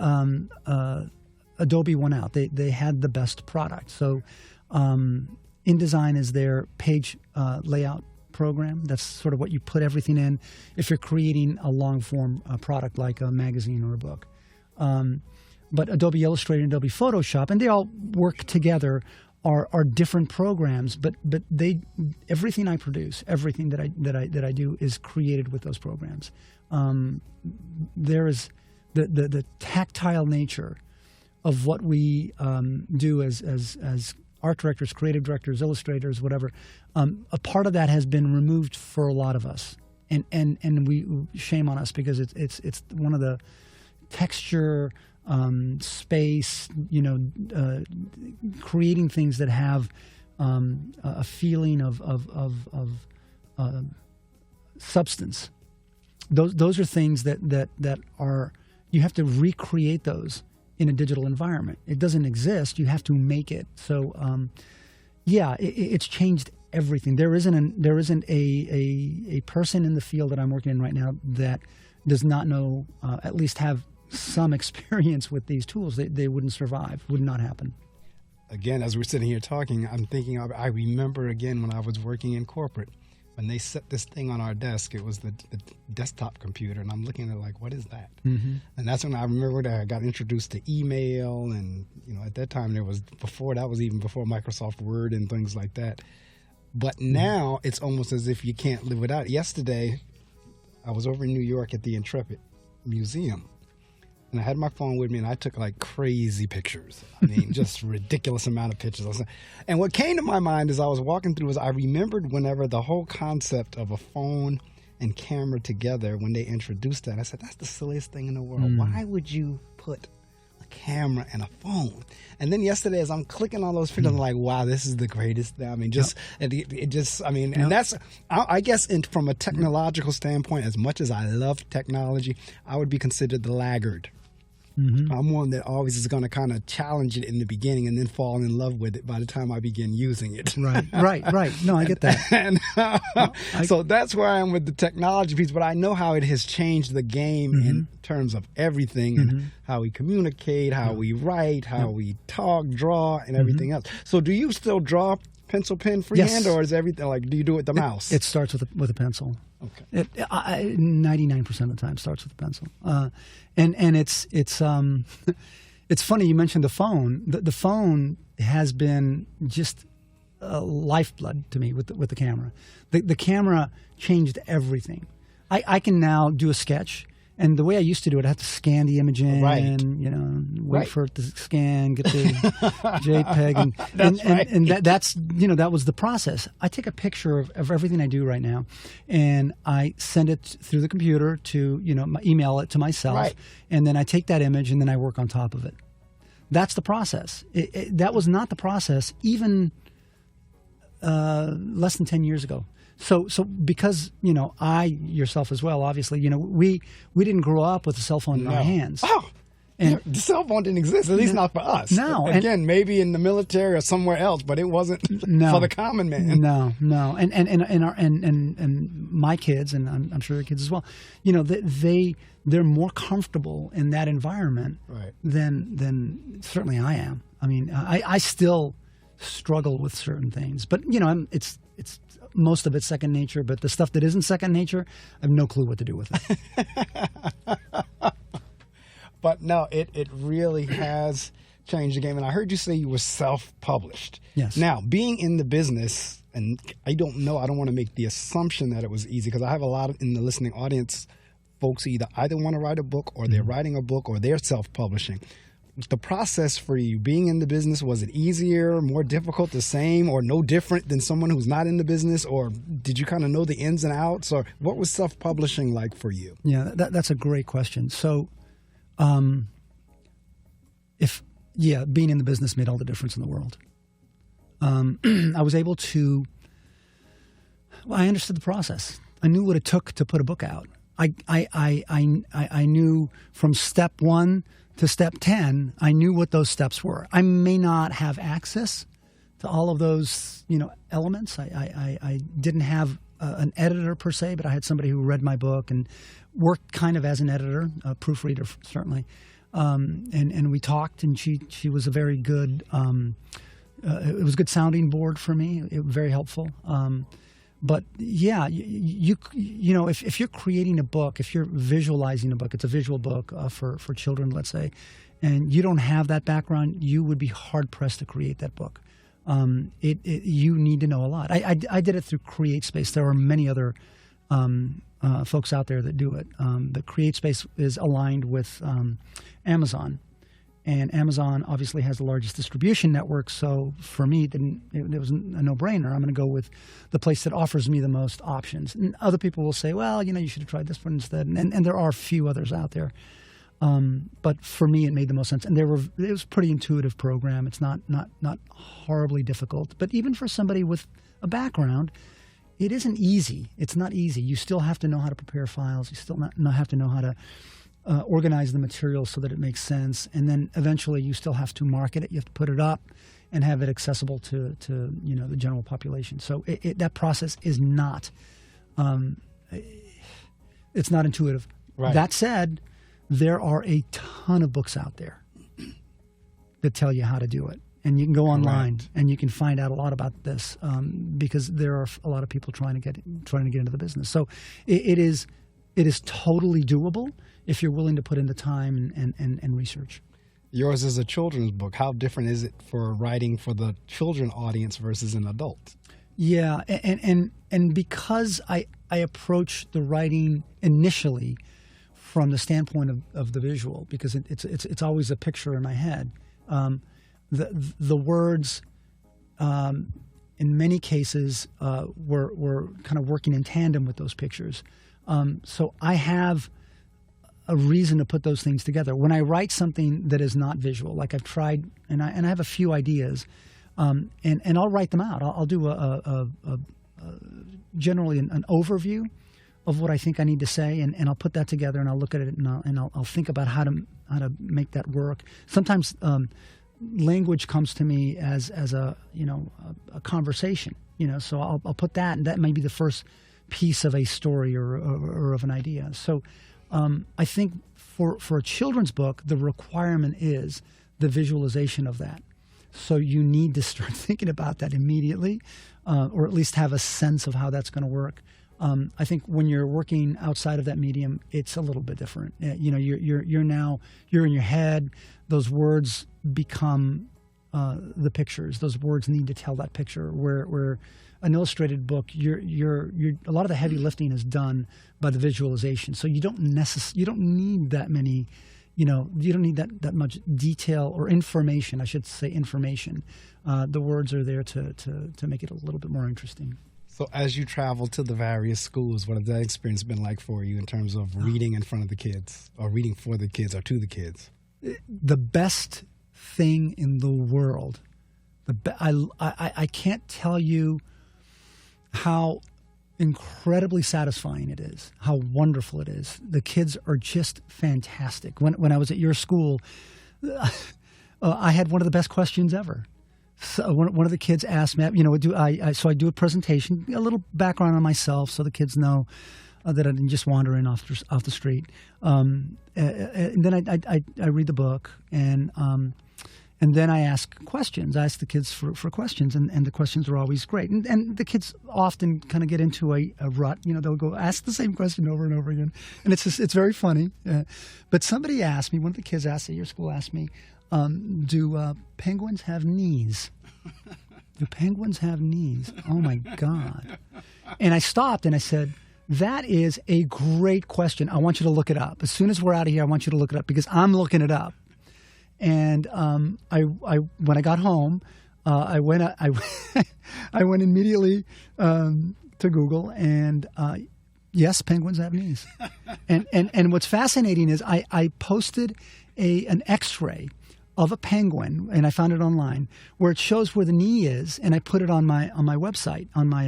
Adobe won out. They had the best product. So InDesign is their page layout program. That's sort of what you put everything in if you're creating a long-form product like a magazine or a book. But Adobe Illustrator and Adobe Photoshop, and they all work together, are different programs. But everything I produce, everything that I do is created with those programs. There is the tactile nature of what we do as art directors, creative directors, illustrators, whatever. A part of that has been removed for a lot of us, and we shame on us because it's one of the texture, space, creating things that have a feeling of substance. Those are things that are, you have to recreate those in a digital environment. It doesn't exist. You have to make it. So, it's changed everything. There isn't a person in the field that I'm working in right now that does not know, at least have some experience with these tools. They wouldn't survive. Would not happen. Again, as we're sitting here talking, I'm thinking I remember again when I was working in corporate, when they set this thing on our desk. It was the desktop computer, and I'm looking at it like, what is that? Mm-hmm. And that's when I remember that I got introduced to email, and at that time that was before Microsoft Word and things like that. But now it's almost as if you can't live without it. Yesterday, I was over in New York at the Intrepid Museum, and I had my phone with me, and I took like crazy pictures. I mean, just ridiculous amount of pictures. And what came to my mind as I was walking through was I remembered whenever the whole concept of a phone and camera together, when they introduced that, I said, that's the silliest thing in the world. Why would you put a camera and a phone? And then yesterday, as I'm clicking on those pictures, I'm like, wow, this is the greatest thing. I mean, and that's, I guess, from a technological standpoint, as much as I love technology, I would be considered the laggard. Mm-hmm. I'm one that always is going to kind of challenge it in the beginning and then fall in love with it by the time I begin using it. Right. No, I get that. So that's where I am with the technology piece, but I know how it has changed the game in terms of everything and how we communicate, how we write, how we talk, draw, and everything else. So do you still draw pencil, pen, freehand, or is everything do you do it with the mouse? It starts with a pencil. Okay. 99% of the time starts with a pencil, and it's it's funny you mentioned the phone. The phone has been just lifeblood to me with the camera. The camera changed everything. I can now do a sketch. And the way I used to do it, I had to scan the image in, wait for it to scan, get the JPEG, that was the process. I take a picture of everything I do right now, and I send it through the computer to email it to myself, and then I take that image and then I work on top of it. That's the process. That was not the process even less than 10 years ago. So because, yourself as well, obviously, we didn't grow up with a cell phone in our hands. Oh, and the cell phone didn't exist, at least not for us. No. Again, maybe in the military or somewhere else, but it wasn't for the common man. No. And my kids, and I'm sure your kids as well, they're more comfortable in that environment than certainly I am. I mean, I still struggle with certain things, but it's most of it's second nature, but the stuff that isn't second nature, I have no clue what to do with it. But no, it really has changed the game. And I heard you say you were self-published. Yes. Now, being in the business, and I don't want to make the assumption that it was easy, because I have a lot in the listening audience, folks who either want to write a book, or they're writing a book, or they're self-publishing. The process for you being in the business, was it easier, more difficult, the same, or no different than someone who's not in the business? Or did you kind of know the ins and outs? Or what was self-publishing like for you? Yeah, that's a great question. So being in the business made all the difference in the world. I was able to, I understood the process. I knew what it took to put a book out. I knew from step 1 to step 10, I knew what those steps were. I may not have access to all of those, elements. I didn't have an editor per se, but I had somebody who read my book and worked kind of as an editor, a proofreader certainly. And we talked, and she was a very good. It was a good sounding board for me. It was very helpful. But yeah, you know, if you're creating a book, if you're visualizing a book, it's a visual book for children, let's say, and you don't have that background, you would be hard pressed to create that book. You need to know a lot. I did it through CreateSpace. There are many other folks out there that do it. The CreateSpace is aligned with Amazon. And Amazon obviously has the largest distribution network, so for me, it was a no-brainer. I'm going to go with the place that offers me the most options. And other people will say, well, you know, you should have tried this one instead. And there are a few others out there. But for me, it made the most sense. And it was a pretty intuitive program. It's not horribly difficult. But even for somebody with a background, it isn't easy. It's not easy. You still have to know how to prepare files. You still have to know how to organize the material so that it makes sense, and then eventually you still have to market it. You have to put it up and have it accessible to you know, the general population. So that process is not it's not intuitive. Right. That said, there are a ton of books out there that tell you how to do it, and you can go online and you can find out a lot about this because there are a lot of people trying to get into the business. So it is totally doable if you're willing to put in the time and research. Yours is a children's book. How different is it for writing for the children audience versus an adult? Yeah, and because I approach the writing initially from the standpoint of the visual, because it's always a picture in my head. The words, in many cases, were kind of working in tandem with those pictures. So I have a reason to put those things together. When I write something that is not visual, like I've tried, and I have a few ideas, and I'll write them out. I'll do generally an overview of what I think I need to say, and I'll put that together, and I'll look at it, and I'll think about how to make that work. Sometimes language comes to me as a conversation, so I'll put that, and that may be the first piece of a story or of an idea. So I think for a children's book, the requirement is the visualization of that. So you need to start thinking about that immediately, or at least have a sense of how that's going to work. I think when you're working outside of that medium, it's a little bit different. You're in your head. Those words become the pictures. Those words need to tell that picture. Where an illustrated book, a lot of the heavy lifting is done by the visualization. So you don't need that many, you don't need that much detail or information. I should say information. The words are there to make it a little bit more interesting. So as you travel to the various schools, what has that experience been like for you in terms of reading in front of the kids, or reading for the kids, or to the kids? The best thing in the world. I can't tell you how incredibly satisfying it is, how wonderful it is. The kids are just fantastic. When I was at your school, I had one of the best questions ever. So one of the kids asked me, I do a presentation, a little background on myself, so the kids know that I didn't just wander in off the street. And then I read the book, and then I ask questions. I ask the kids for questions, and the questions are always great. And the kids often kind of get into a rut. They'll go ask the same question over and over again, and it's very funny. But somebody asked me, one of the kids at your school asked me, do penguins have knees? Do penguins have knees? Oh, my God. And I stopped and I said, that is a great question. I want you to look it up. As soon as we're out of here, I want you to look it up, because I'm looking it up. And when I got home, I went immediately to Google, and yes, penguins have knees. And what's fascinating is I posted an X-ray of a penguin, and I found it online, where it shows where the knee is, and I put it on my website, on my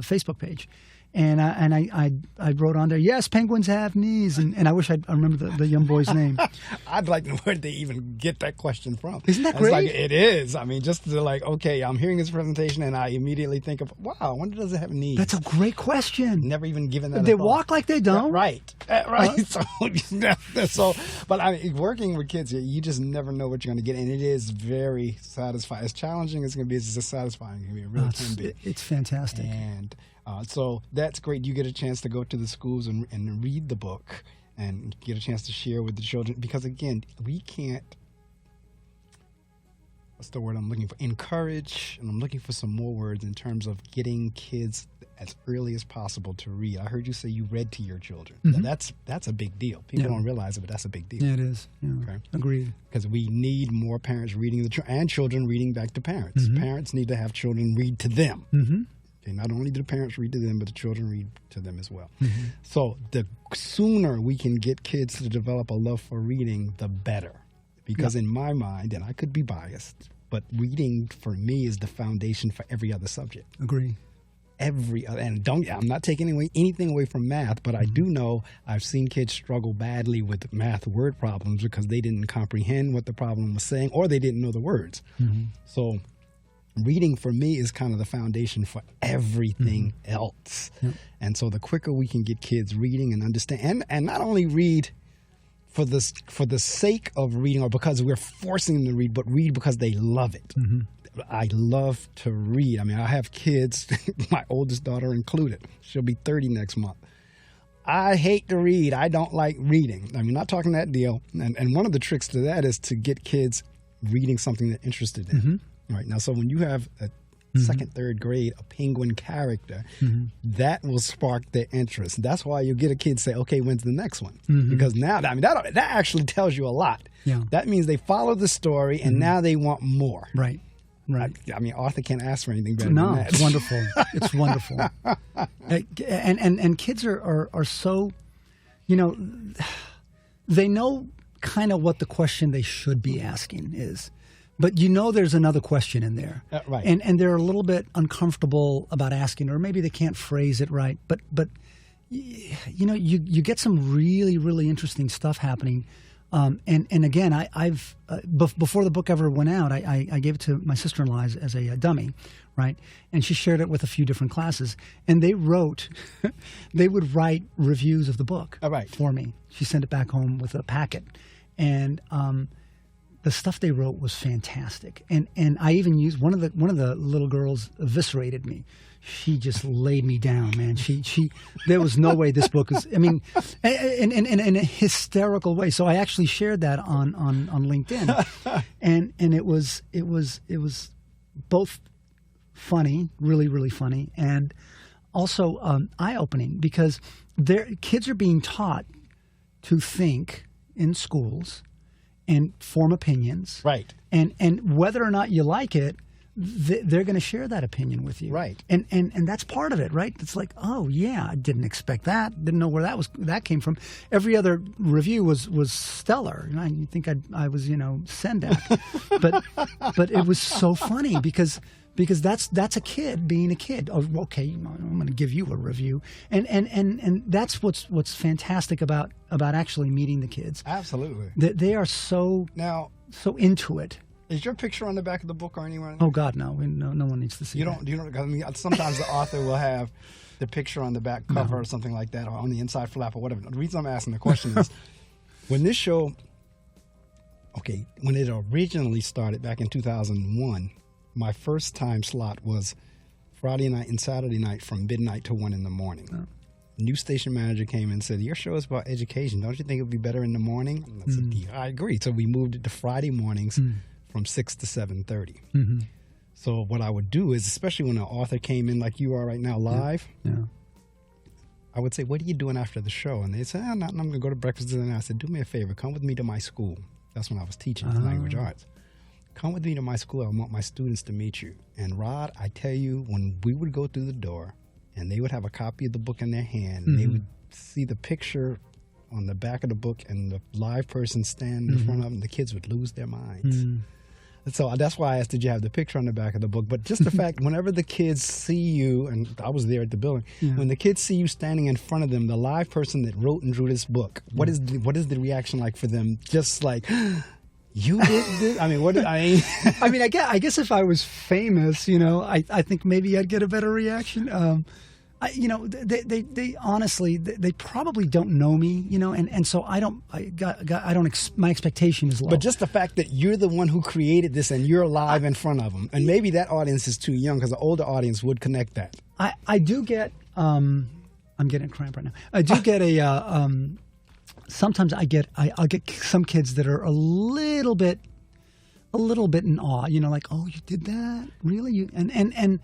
Facebook page. And I wrote on there, yes, penguins have knees, and I wish I remember the young boy's name. I'd like to know where they even get that question from. Isn't that great? It is. I mean, just to okay, I'm hearing this presentation, and I immediately think of, wow, I wonder, does it have knees? That's a great question. Never even given that. They walk like they don't. Right. So, but I mean, working with kids, you just never know what you're going to get, and it is very satisfying. As challenging as it's going to be, it's just satisfying. It really can be. It's fantastic. And So that's great. You get a chance to go to the schools and read the book and get a chance to share with the children. Because, again, we can't, what's the word I'm looking for? Encourage, and I'm looking for some more words in terms of getting kids as early as possible to read. I heard you say you read to your children. Mm-hmm. Now, that's a big deal. People don't realize it, but that's a big deal. Yeah, it is. Yeah. Okay. Agreed. Because we need more parents reading and children reading back to parents. Mm-hmm. Parents need to have children read to them. Mm-hmm. Okay, not only do the parents read to them, but the children read to them as well. Mm-hmm. So the sooner we can get kids to develop a love for reading, the better. Because in my mind, and I could be biased, but reading for me is the foundation for every other subject. Agree. I'm not taking anything away from math, but I do know I've seen kids struggle badly with math word problems because they didn't comprehend what the problem was saying, or they didn't know the words. Mm-hmm. So reading for me is kind of the foundation for everything else. Yep. And so the quicker we can get kids reading and understand, and not only read for the sake of reading or because we're forcing them to read, but read because they love it. Mm-hmm. I love to read. I mean, I have kids, my oldest daughter included. She'll be 30 next month. I hate to read. I don't like reading. I mean, not talking that deal. And one of the tricks to that is to get kids reading something they're interested in. Mm-hmm. Right now, so when you have a second, third grade, a penguin character, that will spark their interest. That's why you get a kid say, okay, when's the next one? Because now, I mean, that actually tells you a lot. Yeah. That means they follow the story and now they want more. Right. Right. I mean, Arthur can't ask for anything better No, than that. it's wonderful. It's wonderful. And kids are so, they know kind of what the question they should be asking is. But there's another question in there. Right. And they're a little bit uncomfortable about asking, or maybe they can't phrase it right. But you get some really, really interesting stuff happening. And again, I've before the book ever went out, I gave it to my sister-in-law as a dummy, right? And she shared it with a few different classes, and they would write reviews of the book for me. She sent it back home with a packet, and the stuff they wrote was fantastic. And I even used one of the little girls eviscerated me. She just laid me down, man. There was no way this book is, I mean, in a hysterical way. So I actually shared that on LinkedIn. And it was both funny, really, really funny, and also eye-opening, because kids are being taught to think in schools and form opinions. Right. And whether or not you like it, they're going to share that opinion with you. Right. And that's part of it, right? It's like, oh yeah, I didn't expect that. Didn't know where that came from. Every other review was stellar. You think I was, Sendak. but it was so funny because that's a kid being a kid. Oh, okay, I'm going to give you a review. And that's what's fantastic about actually meeting the kids. Absolutely. They are so into it. Is your picture on the back of the book or anywhere? Oh God, no! No one needs to see. I mean, sometimes the author will have the picture on the back cover or something like that, or on the inside flap or whatever. The reason I'm asking the question is, when this show, when it originally started back in 2001, my first time slot was Friday night and Saturday night from midnight to 1 in the morning. Oh. New station manager came and said, your show is about education. Don't you think it would be better in the morning? And I said, yeah, I agree. So we moved it to Friday mornings. From 6 to 7:30. Mm-hmm. So what I would do is, especially when an author came in like you are right now live, I would say, what are you doing after the show? And they'd say, I'm going to go to breakfast. And I said, do me a favor, come with me to my school. That's when I was teaching language arts. Come with me to my school. I want my students to meet you. And Rod, I tell you, when we would go through the door and they would have a copy of the book in their hand, and they would see the picture on the back of the book and the live person stand in front of them, the kids would lose their minds. So that's why I asked, did you have the picture on the back of the book? But just the fact, whenever the kids see you, and I was there at the building, when the kids see you standing in front of them, the live person that wrote and drew this book, what is the reaction like for them? Just like, you did this? I mean, I guess if I was famous, I think maybe I'd get a better reaction. They honestly, they probably don't know me, and so my expectation is low. But just the fact that you're the one who created this and you're live in front of them, and maybe that audience is too young because the older audience would connect that. I do get, I'm getting a cramp right now. I do get sometimes I'll get some kids that are a little bit in awe, like, oh, you did that? Really? And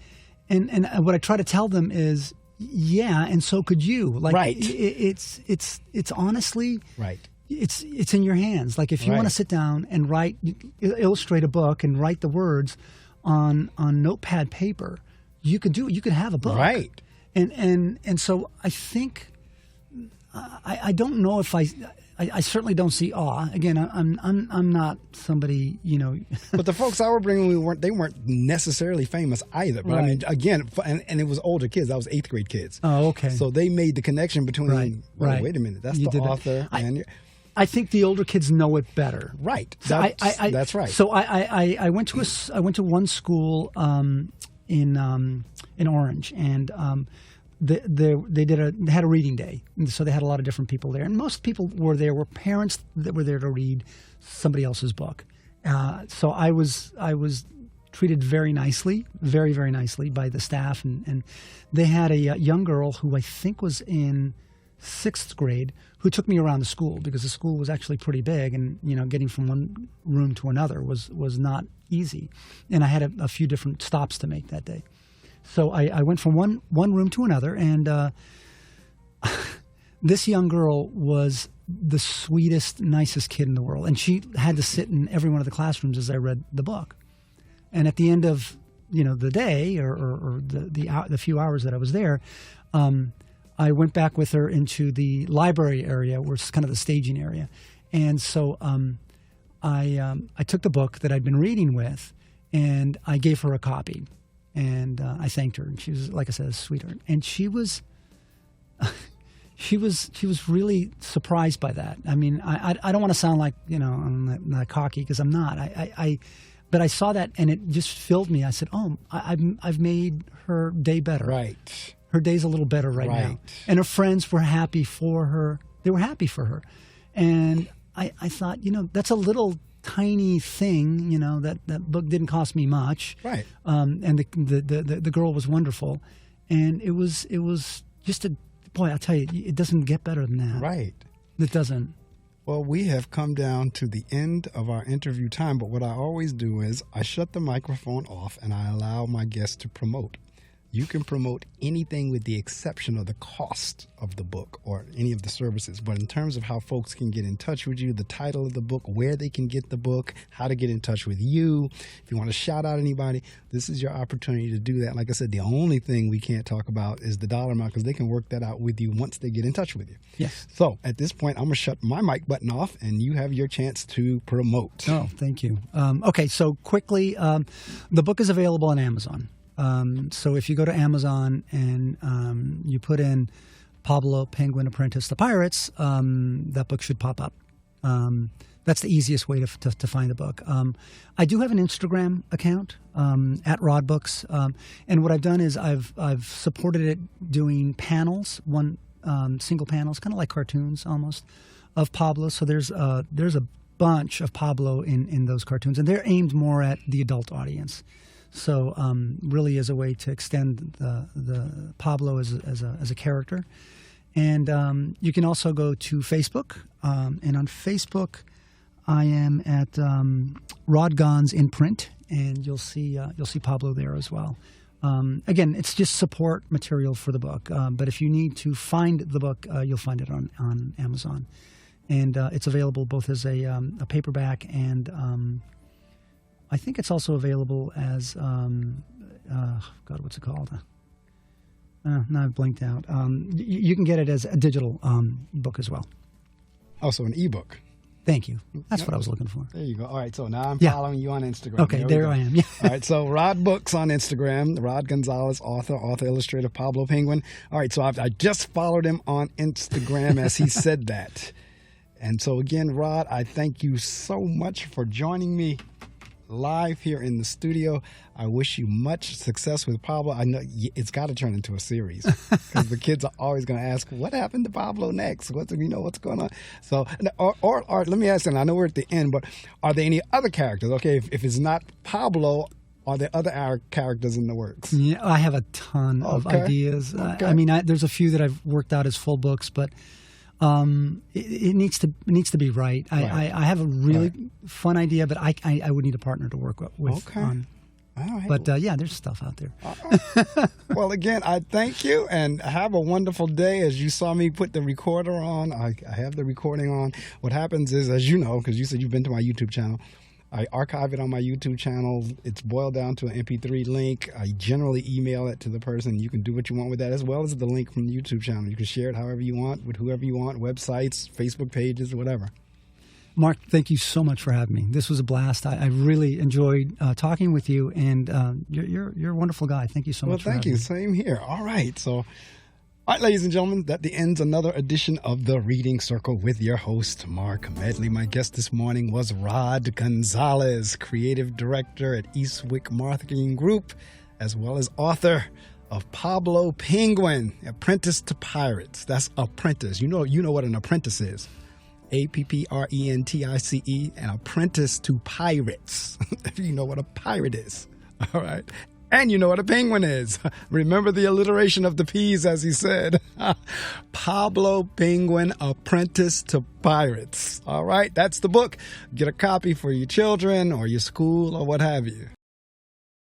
what I try to tell them is, yeah, and so could you. Like, right. It's honestly, right. It's in your hands. Like, if you want to sit down and illustrate a book and write the words on notepad paper, you could do it. You could have a book. Right. And so I think, I don't know if I certainly don't see awe. Again, I'm not somebody, But the folks I were bringing, they weren't necessarily famous either. But right. I mean, again, and it was older kids. That was 8th grade kids. Oh, okay. So they made the connection between. Right. Wait a minute, that's You the did that. author. I think the older kids know it better. Right. So That's right. So I went to one school in Orange, and they had a reading day, and so they had a lot of different people there, and most people were parents that were there to read somebody else's book. So I was treated very nicely, very, very nicely by the staff, and they had a young girl who I think was in 6th grade who took me around the school, because the school was actually pretty big, and getting from one room to another was not easy, and I had a few different stops to make that day. So I went from one room to another, and this young girl was the sweetest, nicest kid in the world, and she had to sit in every one of the classrooms as I read the book. And at the end of the day or the few hours that I was there, I went back with her into the library area, where it's kind of the staging area, and so I took the book that I'd been reading with, and I gave her a copy. And I thanked her, and she was, like I said, a sweetheart. And she was really surprised by that. I mean, I don't want to sound like I'm not cocky, because I'm not. But I saw that, and it just filled me. I said, "Oh, I've made her day better. Right. Her day's a little better right now." And her friends were happy for her. They were happy for her, and I thought, that's a little tiny thing, that book didn't cost me much, right? And the girl was wonderful, and it was just boy, I'll tell you, it doesn't get better than that, right? It doesn't. Well, we have come down to the end of our interview time, but what I always do is I shut the microphone off and I allow my guests to promote. You can promote anything with the exception of the cost of the book or any of the services. But in terms of how folks can get in touch with you, the title of the book, where they can get the book, how to get in touch with you, if you want to shout out anybody, this is your opportunity to do that. Like I said, the only thing we can't talk about is the dollar amount, because they can work that out with you once they get in touch with you. Yes. So at this point, I'm going to shut my mic button off and you have your chance to promote. Oh, thank you. Okay, so quickly, the book is available on Amazon. So if you go to Amazon and you put in Pablo Penguin Apprentice to Pirates, that book should pop up. That's the easiest way to find the book. I do have an Instagram account at Rod Books, and what I've done is I've supported it doing panels, single panels, kind of like cartoons almost, of Pablo. So there's a bunch of Pablo in those cartoons, and they're aimed more at the adult audience. So really as a way to extend the Pablo as a character. And you can also go to Facebook. And on Facebook, I am at Rod Gons in print, and you'll see Pablo there as well. Again, it's just support material for the book. But if you need to find the book, you'll find it on Amazon. And it's available both as a paperback and I think it's also available as, what's it called? Now I've blanked out. You can get it as a digital book as well. Also an ebook. Thank you. That's what I was looking for. There you go. All right, so now I'm following you on Instagram. Okay, there I am. Yeah. All right, so Rod Books on Instagram, Rod Gonzalez, author, illustrator, Pablo Penguin. All right, so I just followed him on Instagram as he said that. And so again, Rod, I thank you so much for joining me. live here in the studio. I wish you much success with Pablo. I know it's got to turn into a series because the kids are always going to ask, what happened to Pablo next? What's going on? So, or let me ask you, and I know we're at the end, but are there any other characters? Okay, if it's not Pablo, are there other characters in the works? Yeah, I have a ton of ideas. Okay. I mean, there's a few that I've worked out as full books, but it needs to be right. I have a really fun idea, but I would need a partner to work with. Okay. All right. But yeah, there's stuff out there. Well, again, I thank you and have a wonderful day. As you saw me put the recorder on, I have the recording on. What happens is, as you know, because you said you've been to my YouTube channel, I archive it on my YouTube channel. It's boiled down to an MP3 link. I generally email it to the person. You can do what you want with that, as well as the link from the YouTube channel. You can share it however you want, with whoever you want, websites, Facebook pages, whatever. Mark, thank you so much for having me. This was a blast. I really enjoyed talking with you, and you're a wonderful guy. Thank you so much. Well, thank you. Same here. All right. So, all right, ladies and gentlemen, that ends another edition of The Reading Circle with your host, Marc Medley. My guest this morning was Rod Gonzalez, Creative Director at Eastwick Marketing Group, as well as author of Pablo Penguin, Apprentice to Pirates. That's apprentice. You know what an apprentice is. Apprentice, an apprentice to pirates. If you know what a pirate is. All right. And you know what a penguin is. Remember the alliteration of the P's, as he said. Pablo Penguin, Apprentice to Pirates. All right, that's the book. Get a copy for your children or your school or what have you.